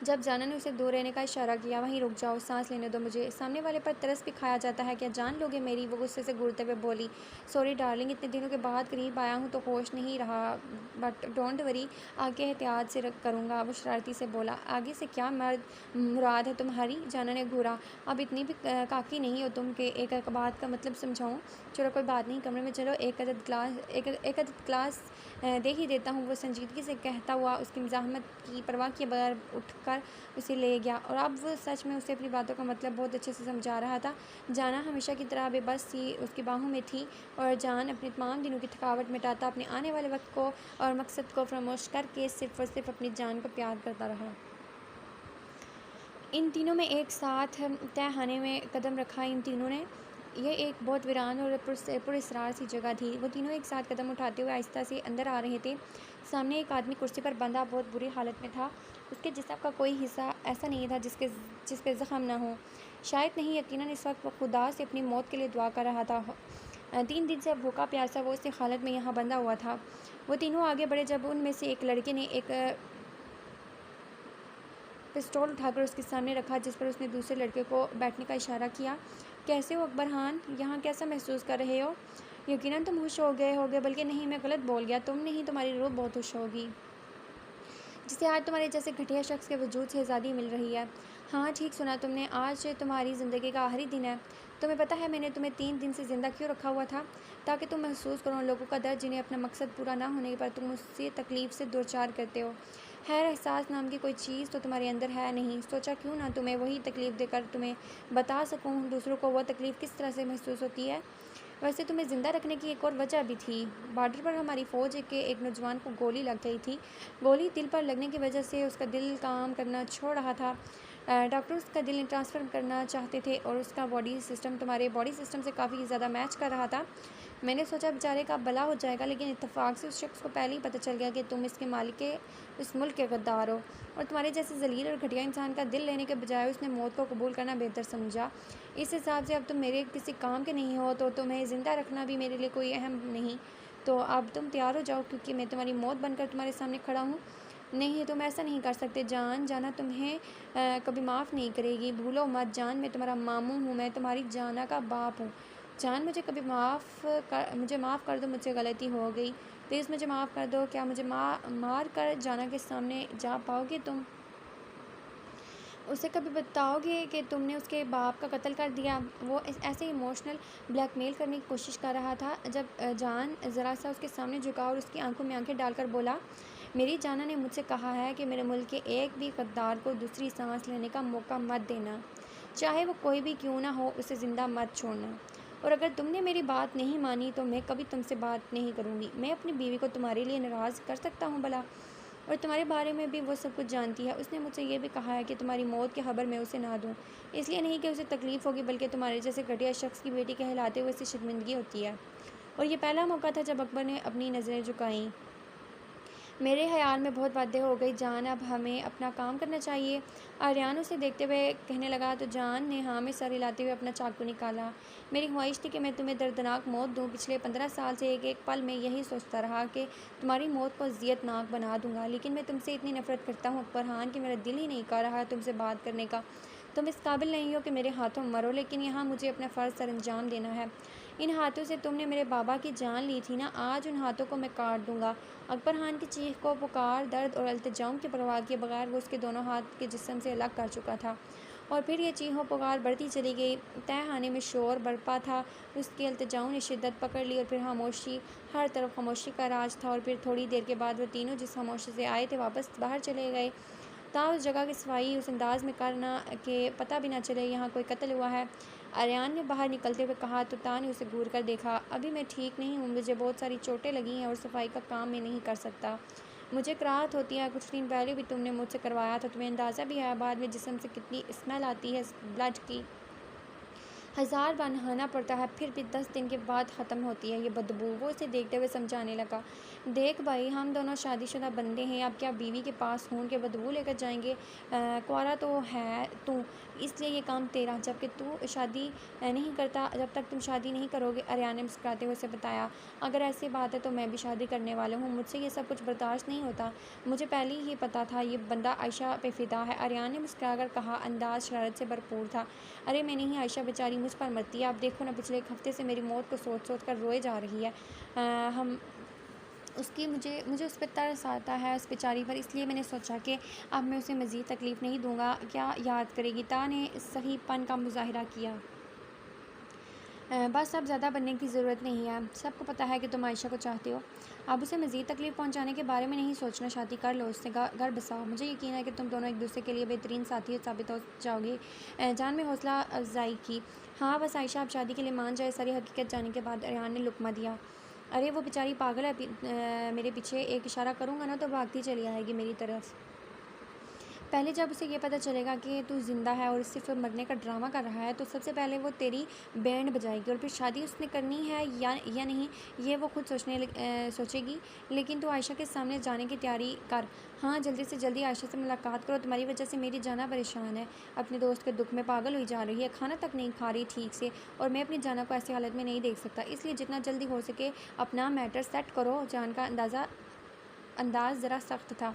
[SPEAKER 1] جب جانا نے اسے دور رہنے کا اشارہ کیا، وہیں رک جاؤ، سانس لینے دو مجھے، سامنے والے پر ترس بھی کھایا جاتا ہے، کیا جان لوگے میری؟ وہ غصے سے گھورتے ہوئے بولی۔ سوری ڈارلنگ، اتنے دنوں کے بعد قریب آیا ہوں تو ہوش نہیں رہا، بٹ ڈونٹ وری، آگے احتیاط سے کروں گا، وہ شرارتی سے بولا۔ آگے سے کیا مراد ہے تمہاری؟ جانا نے گھورا۔ اب اتنی بھی کاکی نہیں ہو تم کہ ایک بات کا مطلب سمجھاؤں؟ چلو کوئی بات نہیں، کمرے میں چلو، ایک عدد گلاس دے ہی دیتا ہوں، وہ سنجیدگی سے کہتا ہوا اس کی مزاحمت کی پرواہ کیے بغیر اٹھ کر اسے لے گیا، اور اب وہ سچ میں اسے اپنی باتوں کا مطلب بہت اچھے سے سمجھا رہا تھا۔ جانا ہمیشہ کی طرح بے بس سی اس کی باہوں میں تھی، اور جان اپنے تمام دنوں کی تھکاوٹ مٹاتا اپنے آنے والے وقت کو اور مقصد کو فراموش کر کے صرف اور صرف اپنی جان کو پیار کرتا رہا۔ ان تینوں میں ایک ساتھ تہ خانے میں قدم رکھا۔ ان تینوں نے یہ ایک بہت ویران اور پراسرار سی جگہ تھی۔ وہ تینوں ایک ساتھ قدم اٹھاتے ہوئے آہستہ سے اندر آ رہے تھے۔ سامنے ایک آدمی کرسی پر بندھا بہت بری حالت میں تھا۔ اس کے جسم کا کوئی حصہ ایسا نہیں تھا جس پہ زخم نہ ہو، شاید نہیں، یقیناً اس وقت وہ خدا سے اپنی موت کے لیے دعا کر رہا تھا۔ 3 دن سے بھوکا پیاسا وہ اسی حالت میں یہاں بندھا ہوا تھا۔ وہ تینوں آگے بڑھے، جب ان میں سے ایک لڑکے نے ایک پستول اٹھا کر اس کے سامنے رکھا، جس پر اس نے دوسرے لڑکے کو بیٹھنے کا اشارہ کیا۔ کیسے ہو اکبر خان؟ یہاں کیسا محسوس کر رہے ہو؟ یقیناً تم خوش ہو گئے ہوگے، بلکہ نہیں، میں غلط بول گیا، تم نہیں، تمہاری روح بہت خوش ہوگی، جسے آج تمہارے جیسے گھٹیا شخص کے وجود سے آزادی مل رہی ہے۔ ہاں ٹھیک سنا تم نے، آج تمہاری زندگی کا آخری دن ہے۔ تمہیں پتہ ہے میں نے تمہیں 3 دن سے زندہ کیوں رکھا ہوا تھا؟ تاکہ تم محسوس کرو ان لوگوں کا درد جنہیں اپنا مقصد پورا نہ ہونے پر تم اس سے تکلیف سے دوچار کرتے ہو۔ خیر، احساس نام کی کوئی چیز تو تمہارے اندر ہے نہیں، سوچا کیوں نہ تمہیں وہی تکلیف دے کر تمہیں بتا سکوں دوسروں کو وہ تکلیف کس طرح سے محسوس ہوتی ہے۔ ویسے تمہیں زندہ رکھنے کی ایک اور وجہ بھی تھی۔ بارڈر پر ہماری فوج کے ایک نوجوان کو گولی لگ گئی تھی۔ گولی دل پر لگنے کی وجہ سے اس کا دل کام کرنا چھوڑ رہا تھا۔ ڈاکٹر اس کا دل ٹرانسفر کرنا چاہتے تھے اور اس کا باڈی سسٹم تمہارے باڈی سسٹم سے کافی زیادہ میچ کر رہا تھا۔ میں نے سوچا بیچارے کا بھلا ہو جائے گا، لیکن اتفاق سے اس شخص کو پہلے ہی پتہ چل گیا کہ تم اس کے مالک کے اس ملک کے غدار ہو، اور تمہارے جیسے ذلیل اور گھٹیا انسان کا دل لینے کے بجائے اس نے موت کو قبول کرنا بہتر سمجھا۔ اس حساب سے اب تم میرے کسی کام کے نہیں ہو، تو تمہیں زندہ رکھنا بھی میرے لیے کوئی اہم نہیں۔ تو اب تم تیار ہو جاؤ، کیونکہ میں تمہاری موت بن کر تمہارے سامنے کھڑا ہوں۔ نہیں، تم ایسا نہیں کر سکتے جان، جانا تمہیں کبھی معاف نہیں کرے گی، بھولو مت جان، میں تمہارا ماموں ہوں، میں تمہاری جانا کا باپ ہوں۔ جان، مجھے معاف کر دو، مجھ سے غلطی ہو گئی، پلیز مجھے معاف کر دو۔ کیا مجھے مار کر جانا کے سامنے جا پاؤ گے تم؟ اسے کبھی بتاؤ گے کہ تم نے اس کے باپ کا قتل کر دیا؟ وہ ایسے ایموشنل بلیک میل کرنے کی کوشش کر رہا تھا جب جان ذرا سا اس کے سامنے جھکا اور اس کی آنکھوں میں آنکھیں ڈال کر بولا، میری جانا نے مجھ سے کہا ہے کہ میرے ملک کے ایک بھی غدار کو دوسری سانس لینے کا موقع مت دینا، چاہے وہ کوئی بھی کیوں نہ ہو، اسے زندہ مت چھوڑنا۔ اور اگر تم نے میری بات نہیں مانی تو میں کبھی تم سے بات نہیں کروں گی۔ میں اپنی بیوی کو تمہارے لیے ناراض کر سکتا ہوں بھلا؟ اور تمہارے بارے میں بھی وہ سب کچھ جانتی ہے۔ اس نے مجھ سے یہ بھی کہا ہے کہ تمہاری موت کی خبر میں اسے نہ دوں، اس لیے نہیں کہ اسے تکلیف ہوگی، بلکہ تمہارے جیسے گھٹیا شخص کی بیٹی کہلاتے ہوئے اسے شرمندگی ہوتی ہے۔ اور یہ پہلا موقع تھا جب اکبر نے اپنی نظریں جھکائیں۔ میرے خیال میں بہت باتیں ہو گئی جان، اب ہمیں اپنا کام کرنا چاہیے۔ آریان اسے دیکھتے ہوئے کہنے لگا تو جان نے ہاں میں سر ہلاتے ہوئے اپنا چاقو نکالا۔ میری خواہش تھی کہ میں تمہیں دردناک موت دوں، پچھلے 15 سال سے ایک ایک پل میں یہی سوچتا رہا کہ تمہاری موت کو اذیت ناک بنا دوں گا، لیکن میں تم سے اتنی نفرت کرتا ہوں فرحان کہ میرا دل ہی نہیں کر رہا تم سے بات کرنے کا۔ تم اس قابل نہیں ہو کہ میرے ہاتھوں مرو، لیکن یہاں مجھے اپنا فرض سر انجام دینا ہے۔ ان ہاتھوں سے تم نے میرے بابا کی جان لی تھی نا، آج ان ہاتھوں کو میں کاٹ دوں گا۔ اکبر خان کی چیخ کو پکار، درد اور التجاؤں کی پرواہ کیے بغیر وہ اس کے دونوں ہاتھ کے جسم سے الگ کر چکا تھا، اور پھر یہ چیخ و پکار بڑھتی چلی گئی۔ تہہ خانے میں شور برپا تھا، اس کے التجاؤں نے شدت پکڑ لی، اور پھر خاموشی، ہر طرف خاموشی کا راج تھا۔ اور پھر تھوڑی دیر کے بعد وہ تینوں جس خاموشی سے آئے تھے واپس باہر چلے گئے، تاں اس جگہ کی صفائی اس انداز میں کرنا کہ پتہ بھی نہ چلے یہاں کوئی قتل ہوا ہے۔ آریان نے باہر نکلتے ہوئے کہا تو تاں نے اسے گور کر دیکھا۔ ابھی میں ٹھیک نہیں ہوں، مجھے بہت ساری چوٹیں لگی ہیں اور صفائی کا کام میں نہیں کر سکتا، مجھے کراہت ہوتی ہے۔ کچھ دن پہلے بھی تم نے مجھ سے کروایا تھا، تمہیں اندازہ بھی ہے بعد میں جسم سے کتنی اسمیل آتی ہے بلڈ کی، 1000 بار نہانا پڑتا ہے، پھر بھی 10 دن کے بعد ختم ہوتی ہے یہ بدبو۔ وہ اسے دیکھتے ہوئے سمجھانے لگا، دیکھ بھائی، ہم دونوں شادی شدہ بندے ہیں، اب کیا بیوی کے پاس خون کے بدبو لے کر جائیں گے؟ کنوارا تو ہے تو اس لیے یہ کام تیرا، جبکہ تو شادی نہیں کرتا، جب تک تم شادی نہیں کرو گے۔ آریان نے مسکراتے ہوئے اسے بتایا، اگر ایسی بات ہے تو میں بھی شادی کرنے والا ہوں، مجھ سے یہ سب کچھ برداشت نہیں ہوتا، مجھے پہلے ہی پتا تھا یہ بندہ عائشہ پہ فدا ہے۔ آریان نے مسکرا کر کہا، انداز شرارت سے بھرپور تھا، ارے میں نہیں، عائشہ بیچاری مجھ پر مرتی ہے، اب دیکھو نا، پچھلے ایک ہفتے سے میری موت کو سوچ سوچ کر روئے جا رہی ہے۔ مجھے اس پہ ترس آتا ہے، اس بیچاری پر، اس لیے میں نے سوچا کہ اب میں اسے مزید تکلیف نہیں دوں گا، کیا یاد کرے گی؟ تا نے صحیح پن کا مظاہرہ کیا، بس اب زیادہ بننے کی ضرورت نہیں ہے، سب کو پتہ ہے کہ تم عائشہ کو چاہتے ہو، اب اسے مزید تکلیف پہنچانے کے بارے میں نہیں سوچنا، شادی کر لو، اس سے گھر بساؤ، مجھے یقین ہے کہ تم دونوں ایک دوسرے کے لیے بہترین ساتھی ثابت ہو جاؤ گے۔ جان میں حوصلہ افزائی کی، ہاں بس عائشہ اب شادی کے لیے مان جائے۔ ساری حقیقت جانے کے بعد آریان نے لقمہ دیا، ارے وہ بیچاری پاگل ہے، میرے پیچھے ایک اشارہ کروں گا نا تو بھاگتی چلی آئے گی میری طرف۔ پہلے جب اسے یہ پتہ چلے گا کہ تو زندہ ہے اور صرف مرنے کا ڈرامہ کر رہا ہے، تو سب سے پہلے وہ تیری بینڈ بجائے گی، اور پھر شادی اس نے کرنی ہے یا نہیں یہ وہ خود سوچے گی، لیکن تو عائشہ کے سامنے جانے کی تیاری کر، ہاں جلدی سے جلدی عائشہ سے ملاقات کرو، تمہاری وجہ سے میری جانا پریشان ہے، اپنے دوست کے دکھ میں پاگل ہوئی جا رہی ہے، کھانا تک نہیں کھا رہی ٹھیک سے، اور میں اپنی جانا کو ایسی حالت میں نہیں دیکھ سکتا، اس لیے جتنا جلدی ہو سکے اپنا میٹر سیٹ کرو۔ جان کا انداز ذرا سخت تھا،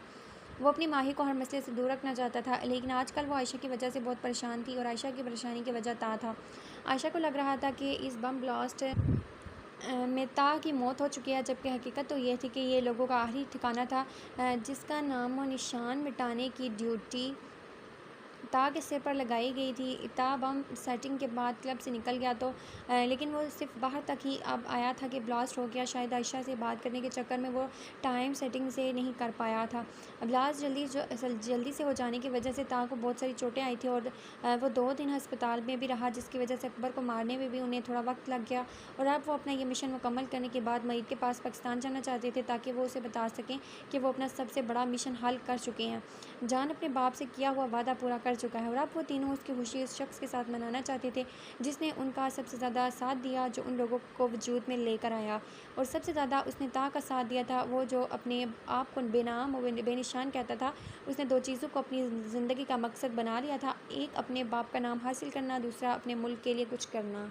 [SPEAKER 1] وہ اپنی ماہی کو ہر مسئلے سے دور رکھنا چاہتا تھا، لیکن آج کل وہ عائشہ کی وجہ سے بہت پریشان تھی، اور عائشہ کی پریشانی کی وجہ تھا۔ عائشہ کو لگ رہا تھا کہ اس بم بلاسٹ میں تا کی موت ہو چکی ہے، جبکہ حقیقت تو یہ تھی کہ یہ لوگوں کا آخری ٹھکانہ تھا جس کا نام و نشان مٹانے کی ڈیوٹی تا کے سر پر لگائی گئی تھی۔ تا بم سیٹنگ کے بعد کلب سے نکل گیا تو لیکن وہ صرف باہر تک ہی اب آیا تھا کہ بلاسٹ ہو گیا۔ شاید عائشہ سے بات کرنے کے چکر میں وہ ٹائم سیٹنگ سے نہیں کر پایا تھا۔ بلاسٹ جلدی سے ہو جانے کی وجہ سے تا کو بہت ساری چوٹیں آئی تھیں اور وہ 2 دن ہسپتال میں بھی رہا، جس کی وجہ سے اکبر کو مارنے میں بھی انہیں تھوڑا وقت لگ گیا، اور اب وہ اپنا یہ مشن مکمل کرنے کے بعد معید کے پاس پاکستان جانا چاہتے تھے تاکہ وہ اسے بتا سکیں کہ وہ اپنا سب سے بڑا مشن حل کر چکے ہیں۔ جان اپنے باپ سے کیا ہوا وعدہ پورا کر چکا ہے، اور اب وہ تینوں اس کی خوشی اس شخص کے ساتھ منانا چاہتے تھے جس نے ان کا سب سے زیادہ ساتھ دیا، جو ان لوگوں کو وجود میں لے کر آیا، اور سب سے زیادہ اس نے تا کا ساتھ دیا تھا، وہ جو اپنے آپ کو بے نام و بے نشان کہتا تھا۔ اس نے 2 چیزوں کو اپنی زندگی کا مقصد بنا لیا تھا، ایک اپنے باپ کا نام حاصل کرنا، دوسرا اپنے ملک کے لیے کچھ کرنا۔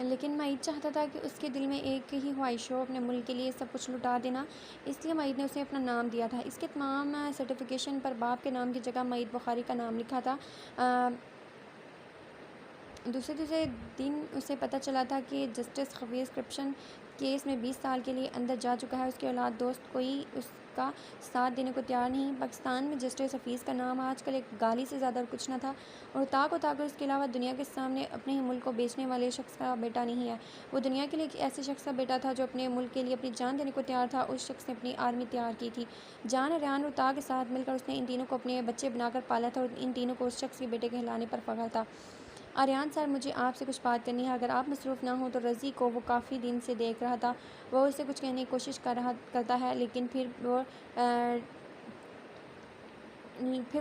[SPEAKER 1] لیکن معید چاہتا تھا کہ اس کے دل میں ایک ہی خواہش ہو، اپنے ملک کے لیے سب کچھ لٹا دینا، اس لیے معید نے اسے اپنا نام دیا تھا۔ اس کے تمام سرٹیفکیشن پر باپ کے نام کی جگہ معید بخاری کا نام لکھا تھا۔ دوسرے دن اسے پتہ چلا تھا کہ جسٹس حفیظ کرپشن کیس میں 20 سال کے لیے اندر جا چکا ہے۔ اس کی اولاد دوست کوئی اس کا ساتھ دینے کو تیار نہیں۔ پاکستان میں جسٹس حفیظ کا نام آج کل ایک گالی سے زیادہ اور کچھ نہ تھا، اور تا کو اس کے علاوہ دنیا کے سامنے اپنے ہی ملک کو بیچنے والے شخص کا بیٹا نہیں ہے۔ وہ دنیا کے لیے ایک ایسے شخص کا بیٹا تھا جو اپنے ملک کے لیے اپنی جان دینے کو تیار تھا۔ اس شخص نے اپنی آرمی تیار کی تھی۔ جان، اریان اور تا کے ساتھ مل کر اس نے ان تینوں کو اپنے بچے بنا کر پالا تھا، اور ان تینوں کو اس شخص کے بیٹے کہلانے پر فخر تھا۔ اریان سر، مجھے آپ سے کچھ بات کرنی ہے، اگر آپ مصروف نہ ہوں تو۔ رضی کو وہ کافی دن سے دیکھ رہا تھا، وہ اسے کچھ کہنے کی کوشش کرتا ہے لیکن پھر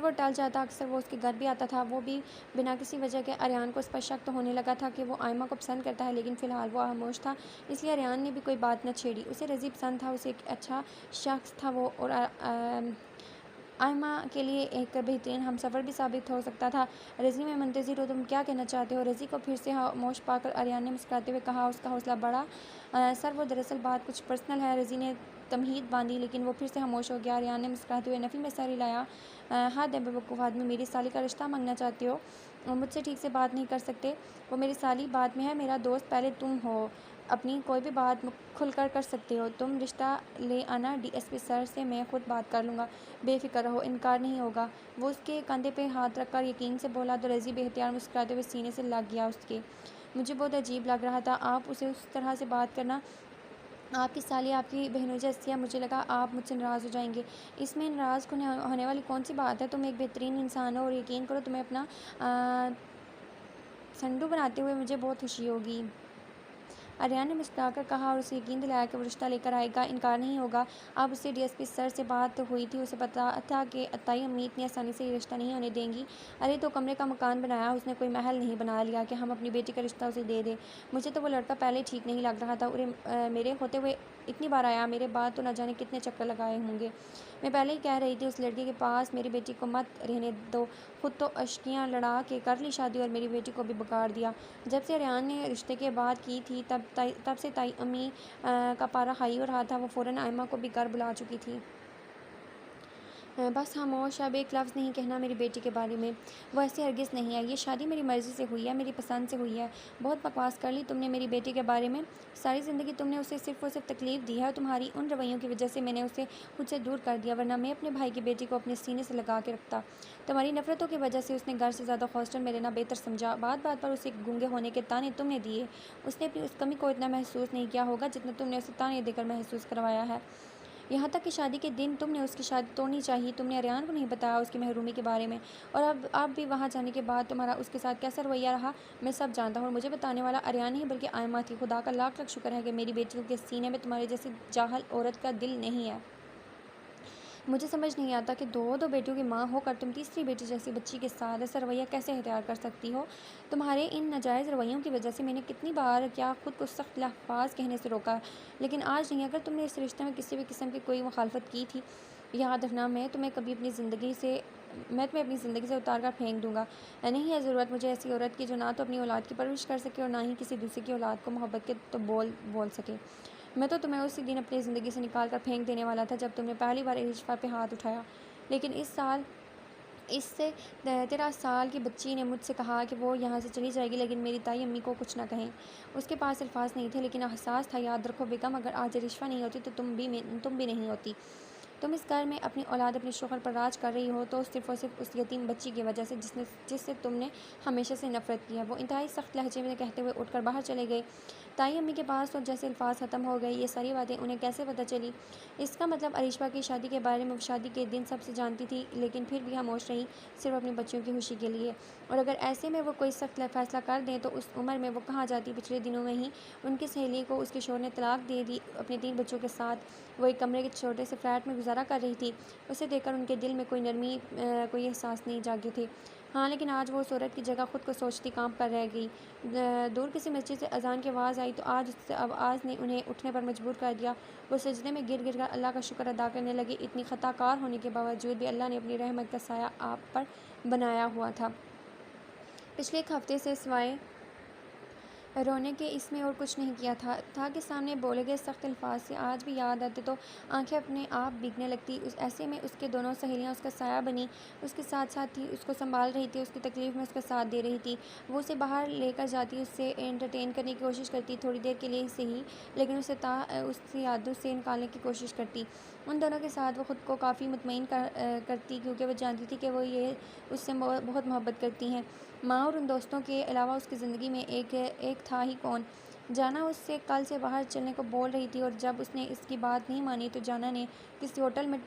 [SPEAKER 1] وہ ٹل جاتا۔ اکثر وہ اس کے گھر بھی آتا تھا، وہ بھی بنا کسی وجہ کے۔ اریان کو اس پر شک تو ہونے لگا تھا کہ وہ آئمہ کو پسند کرتا ہے، لیکن فی الحال وہ خاموش تھا، اس لیے اریان نے بھی کوئی بات نہ چھیڑی۔ اسے رضی پسند تھا، اسے ایک اچھا شخص تھا وہ، اور آئمہ کے لیے ایک بہترین ہمسفر بھی ثابت ہو سکتا تھا۔ رضی، میں منتظر ہوں، تم کیا کہنا چاہتے ہو؟ رضی کو پھر سے خاموش پا کر اریان نے مسکراتے ہوئے کہا۔ اس کا حوصلہ بڑھا۔ سر، وہ دراصل بات کچھ پرسنل ہے۔ رضی نے تمہید باندھی، لیکن وہ پھر سے خاموش ہو گیا۔ اریان نے مسکراتے ہوئے نفی میں سر ہلایا۔ حد ہے، بیوقوف آدمی، میری سالی کا رشتہ مانگنا چاہتے ہو؟ مجھ سے ٹھیک سے بات نہیں کر سکتے؟ وہ میری سالی بعد میں ہے، میرا دوست پہلے تم ہو، اپنی کوئی بھی بات کھل کر کر سکتے ہو۔ تم رشتہ لے آنا ڈی ایس پی سر سے، میں خود بات کر لوں گا، بے فکر رہو، انکار نہیں ہوگا۔ وہ اس کے کندھے پہ ہاتھ رکھ کر یقین سے بولا تو رضی بے اختیار مسکراتے ہوئے سینے سے لگ گیا اس کے۔ مجھے بہت عجیب لگ رہا تھا آپ اسے اس طرح سے بات کرنا، آپ کی سالی آپ کی بہنوں جیسی ہے، مجھے لگا آپ مجھ سے ناراض ہو جائیں گے۔ اس میں ناراض ہونے والی کون سی بات ہے؟ تم ایک بہترین انسان ہو، اور یقین کرو تمہیں اپنا سنڈو بناتے ہوئے مجھے بہت خوشی ہوگی۔ اریان نے مسکرا کر کہا اور اسے یقین دلایا کہ وہ رشتہ لے کر آئے گا، انکار نہیں ہوگا۔ اب اس سے ڈی ایس پی سر سے بات ہوئی تھی، اسے پتا تھا کہ عطائی امی اتنی آسانی سے یہ رشتہ نہیں ہونے دیں گی۔ ارے 2 کمرے کا مکان بنایا، اس نے کوئی محل نہیں بنا لیا کہ ہم اپنی بیٹی کا رشتہ اسے دے دیں۔ مجھے تو وہ لڑکا پہلے ٹھیک نہیں لگ رہا تھا، میرے ہوتے ہوئے اتنی بار آیا، میرے بعد تو نہ جانے کتنے چکر لگائے ہوں گے۔ میں پہلے ہی کہہ رہی تھی اس لڑکے کے پاس میری بیٹی کو مت رہنے دو، خود تو اشکیاں لڑا کے کر لی شادی اور میری بیٹی کو بھی بگاڑ دیا۔ جب سے اریان نے رشتے کی بات کی تھی تب سے تائی امی کا پارا ہائی ہو رہا تھا، وہ فوراً آئمہ کو بھی گھر بلا چکی تھی۔ بس خاموش، اب ایک لفظ نہیں کہنا میری بیٹی کے بارے میں، وہ ایسی ہرگز نہیں ہے، یہ شادی میری مرضی سے ہوئی ہے، میری پسند سے ہوئی ہے۔ بہت بکواس کر لی تم نے میری بیٹی کے بارے میں، ساری زندگی تم نے اسے صرف اور صرف تکلیف دی ہے، اور تمہاری ان رویوں کی وجہ سے میں نے اسے خود سے دور کر دیا، ورنہ میں اپنے بھائی کی بیٹی کو اپنے سینے سے لگا کے رکھتا۔ تمہاری نفرتوں کی وجہ سے اس نے گھر سے زیادہ ہاسٹل میں رہنا بہتر سمجھا، بات بات پر اسے گونگے ہونے کے طعنے تم نے دیے، اس نے اپنی اس کمی کو اتنا محسوس نہیں کیا ہوگا جتنا تم نے اسے طعنے دے کر محسوس کروایا ہے۔ یہاں تک کہ شادی کے دن تم نے اس کی شادی توڑنی چاہی، تم نے اریان کو نہیں بتایا اس کی محرومی کے بارے میں، اور اب بھی وہاں جانے کے بعد تمہارا اس کے ساتھ کیسا رویہ رہا میں سب جانتا ہوں، اور مجھے بتانے والا اریان نہیں بلکہ آئمہ تھی۔ خدا کا لاکھ لاکھ شکر ہے کہ میری بیٹی کے سینے میں تمہارے جیسی جاہل عورت کا دل نہیں ہے۔ مجھے سمجھ نہیں آتا کہ 2 بیٹیوں کی ماں ہو کر تم تیسری بیٹی جیسی بچی کے ساتھ ایسا رویہ کیسے اختیار کر سکتی ہو۔ تمہارے ان ناجائز رویوں کی وجہ سے میں نے کتنی بار کیا خود کو سخت الفاظ کہنے سے روکا، لیکن آج نہیں۔ اگر تم نے اس رشتے میں کسی بھی قسم کی کوئی مخالفت کی تھی، یاد رکھنا میں تمہیں اپنی زندگی سے اتار کر پھینک دوں گا۔ نہیں ہے ضرورت مجھے ایسی عورت کی جو نہ تو اپنی اولاد کی پرورش کر سکے اور نہ ہی کسی دوسرے کی اولاد کو محبت کے تو بول سکے۔ میں تو تمہیں اسی دن اپنی زندگی سے نکال کر پھینک دینے والا تھا جب تم نے پہلی بار ارشفا پہ ہاتھ اٹھایا، لیکن اس سال اس سے 13 سال کی بچی نے مجھ سے کہا کہ وہ یہاں سے چلی جائے گی لیکن میری تائی امی کو کچھ نہ کہیں۔ اس کے پاس الفاظ نہیں تھے لیکن احساس تھا۔ یاد رکھو بیگم، اگر آج رشوہ نہیں ہوتی تو تم بھی نہیں ہوتی۔ تم اس گھر میں اپنی اولاد اپنے شوہر پر راج کر رہی ہو تو صرف اور صرف اس یتیم بچی کی وجہ سے جس سے تم نے ہمیشہ سے نفرت کی ہے۔ وہ انتہائی سخت لہجے میں کہتے ہوئے اٹھ کر باہر چلے گئے۔ تائی امی کے پاس تو جیسے الفاظ ختم ہو گئے۔ یہ ساری باتیں انہیں کیسے پتہ چلی؟ اس کا مطلب عریشہ کی شادی کے بارے میں وہ شادی کے دن سب سے جانتی تھی لیکن پھر بھی خاموش رہی، صرف اپنی بچیوں کی خوشی کے لیے۔ اور اگر ایسے میں وہ کوئی سخت فیصلہ کر دیں تو اس عمر میں وہ کہاں جاتی؟ پچھلے دنوں میں ہی ان کی سہیلی کو اس کے شوہر نے طلاق دے دی اپنے 3 بچوں کے ساتھ۔ وہ ایک کمرے کے چھوٹے سے فلیٹ میں گزارا کر رہی تھی۔ اسے دیکھ کر ان کے دل میں کوئی نرمی کوئی احساس نہیں جاگے تھے۔ ہاں لیکن آج وہ اس عورت کی جگہ خود کو سوچتی کام پر رہ گئی۔ دور کسی مسجد سے اذان کی آواز آئی تو آواز نے انہیں اٹھنے پر مجبور کر دیا۔ وہ سجدے میں گر گر کر اللہ کا شکر ادا کرنے لگے۔ اتنی خطا کار ہونے کے باوجود بھی اللہ نے اپنی رحمت کا سایہ آپ پر بنایا ہوا تھا۔ پچھلے ایک ہفتے سے سوائے رونے کے اس میں اور کچھ نہیں کیا تھا کہ سامنے بولے گئے سخت الفاظ سے آج بھی یاد آتے تو آنکھیں اپنے آپ بھیگنے لگتی۔ ایسے میں اس کے دونوں سہیلیاں اس کا سایہ بنی، اس کے ساتھ ساتھ تھی، اس کو سنبھال رہی تھی، اس کی تکلیف میں اس کا ساتھ دے رہی تھی۔ وہ اسے باہر لے کر جاتی، اسے انٹرٹین کرنے کی کوشش کرتی، تھوڑی دیر کے لیے ہی صحیح، لیکن اسے اس کی یادوں سے نکالنے کی کوشش کرتی۔ ان دونوں کے ساتھ وہ خود کو کافی مطمئن کرتی کیونکہ وہ جانتی تھی کہ وہ اس سے بہت محبت کرتی ہیں۔ ماں اور ان دوستوں کے علاوہ اس کی زندگی میں ایک تھا ہی کون؟ جانا اس سے کل سے باہر چلنے کو بول رہی تھی اور جب اس نے اس کی بات نہیں مانی تو جانا نے کسی ہوٹل میں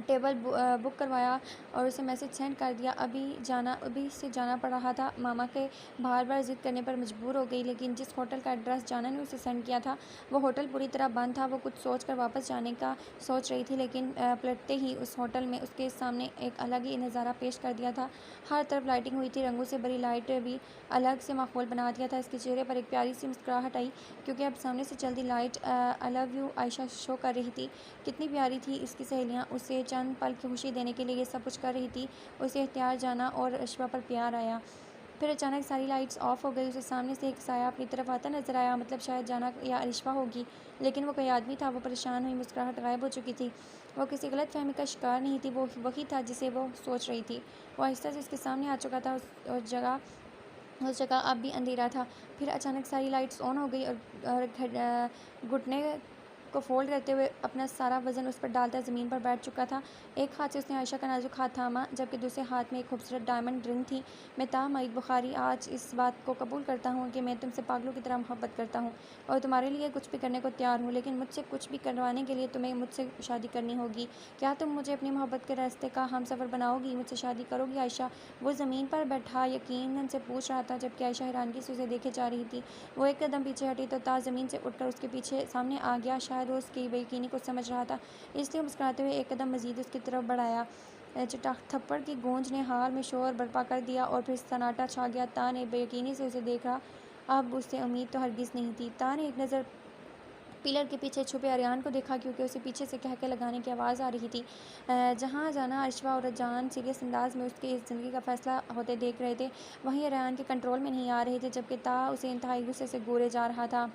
[SPEAKER 1] ٹیبل بک کروایا اور اسے میسج سینڈ کر دیا۔ ابھی سے جانا پڑ رہا تھا۔ ماما کے بار بار ضد کرنے پر مجبور ہو گئی لیکن جس ہوٹل کا ایڈریس جانا نے اسے سینڈ کیا تھا وہ ہوٹل پوری طرح بند تھا۔ وہ کچھ سوچ کر واپس جانے کا سوچ رہی تھی لیکن پلٹتے ہی اس ہوٹل میں اس کے سامنے ایک الگ ہی نظارہ پیش کر دیا تھا۔ ہر طرف لائٹنگ ہوئی تھی، رنگوں سے بھری لائٹ بھی الگ سے ماحول بنا دیا تھا۔ اس کے چہرے پر ایک پیاری سی مسکراہٹ آئی کیونکہ اب سامنے سے چلتی لائٹ آئی لو یو عائشہ شو کر رہی تھی۔ کتنی پیاری تھی اس کی سہیلیاں، اسے چند پل کی خوشی دینے کے لیے یہ سب کچھ کر رہی تھی۔ اسے اختیار جانا اور عشوہ پر پیار آیا۔ پھر اچانک ساری لائٹس آف ہو گئی۔ اسے سامنے سے ایک سایہ اپنی طرف آتا نظر آیا، مطلب شاید جانا یا عشوہ ہوگی لیکن وہ کوئی آدمی تھا۔ وہ پریشان ہوئی، مسکراہٹ غائب ہو چکی تھی۔ وہ کسی غلط فہمی کا شکار نہیں تھی، وہ وہی تھا جسے وہ سوچ رہی تھی۔ وہ آہستہ سے اس کے سامنے آ چکا تھا۔ اس جگہ اب بھی اندھیرا تھا۔ پھر اچانک ساری لائٹس آن ہو گئی اور گھٹنے کو فولڈ کرتے ہوئے اپنا سارا وزن اس پر ڈالتا زمین پر بیٹھ چکا تھا۔ ایک ہاتھ سے اس نے عائشہ کا نازک ہاتھ تھاما جبکہ دوسرے ہاتھ میں ایک خوبصورت ڈائمنڈ رنگ تھی۔ میں مئید بخاری آج اس بات کو قبول کرتا ہوں کہ میں تم سے پاگلوں کی طرح محبت کرتا ہوں اور تمہارے لیے کچھ بھی کرنے کو تیار ہوں، لیکن مجھ سے کچھ بھی کروانے کے لیے تمہیں مجھ سے شادی کرنی ہوگی۔ کیا تم مجھے اپنی محبت کے راستے کا ہمسفر بناؤ گی؟ مجھ سے شادی کرو گی عائشہ؟ وہ زمین پر بیٹھا یقیناً سے پوچھ رہا تھا جبکہ عائشہ حیرانگی سے اسے دیکھے جا رہی تھی۔ وہ ایک قدم پیچھے ہٹی تو تاج زمین سے اٹھ کر اس کے سامنے آ گیا۔ شاید وہ اس کی بے یقینی کو سمجھ رہا تھا اس لیے مسکراتے ہوئے ایک قدم مزید اس کی طرف بڑھایا۔ تھپڑ کی گونج نے حال میں شور برپا کر دیا اور پھر سناٹا چھا گیا۔ تا نے بے یقینی سے اسے دیکھا، اب اسے امید تو ہرگز نہیں تھی۔ تا نے ایک نظر پلر کے پیچھے چھپے آریان کو دیکھا کیونکہ اسے پیچھے سے قہقہے لگانے کی آواز آ رہی تھی۔ جہاں جانا، عشوہ اور جان سیریس انداز میں اس کی زندگی کا فیصلہ ہوتے دیکھ رہے تھے، وہیں آریان کے کنٹرول میں نہیں آ رہے تھے جبکہ تا اسے انتہائی غصے سے گورے جا رہا تھا۔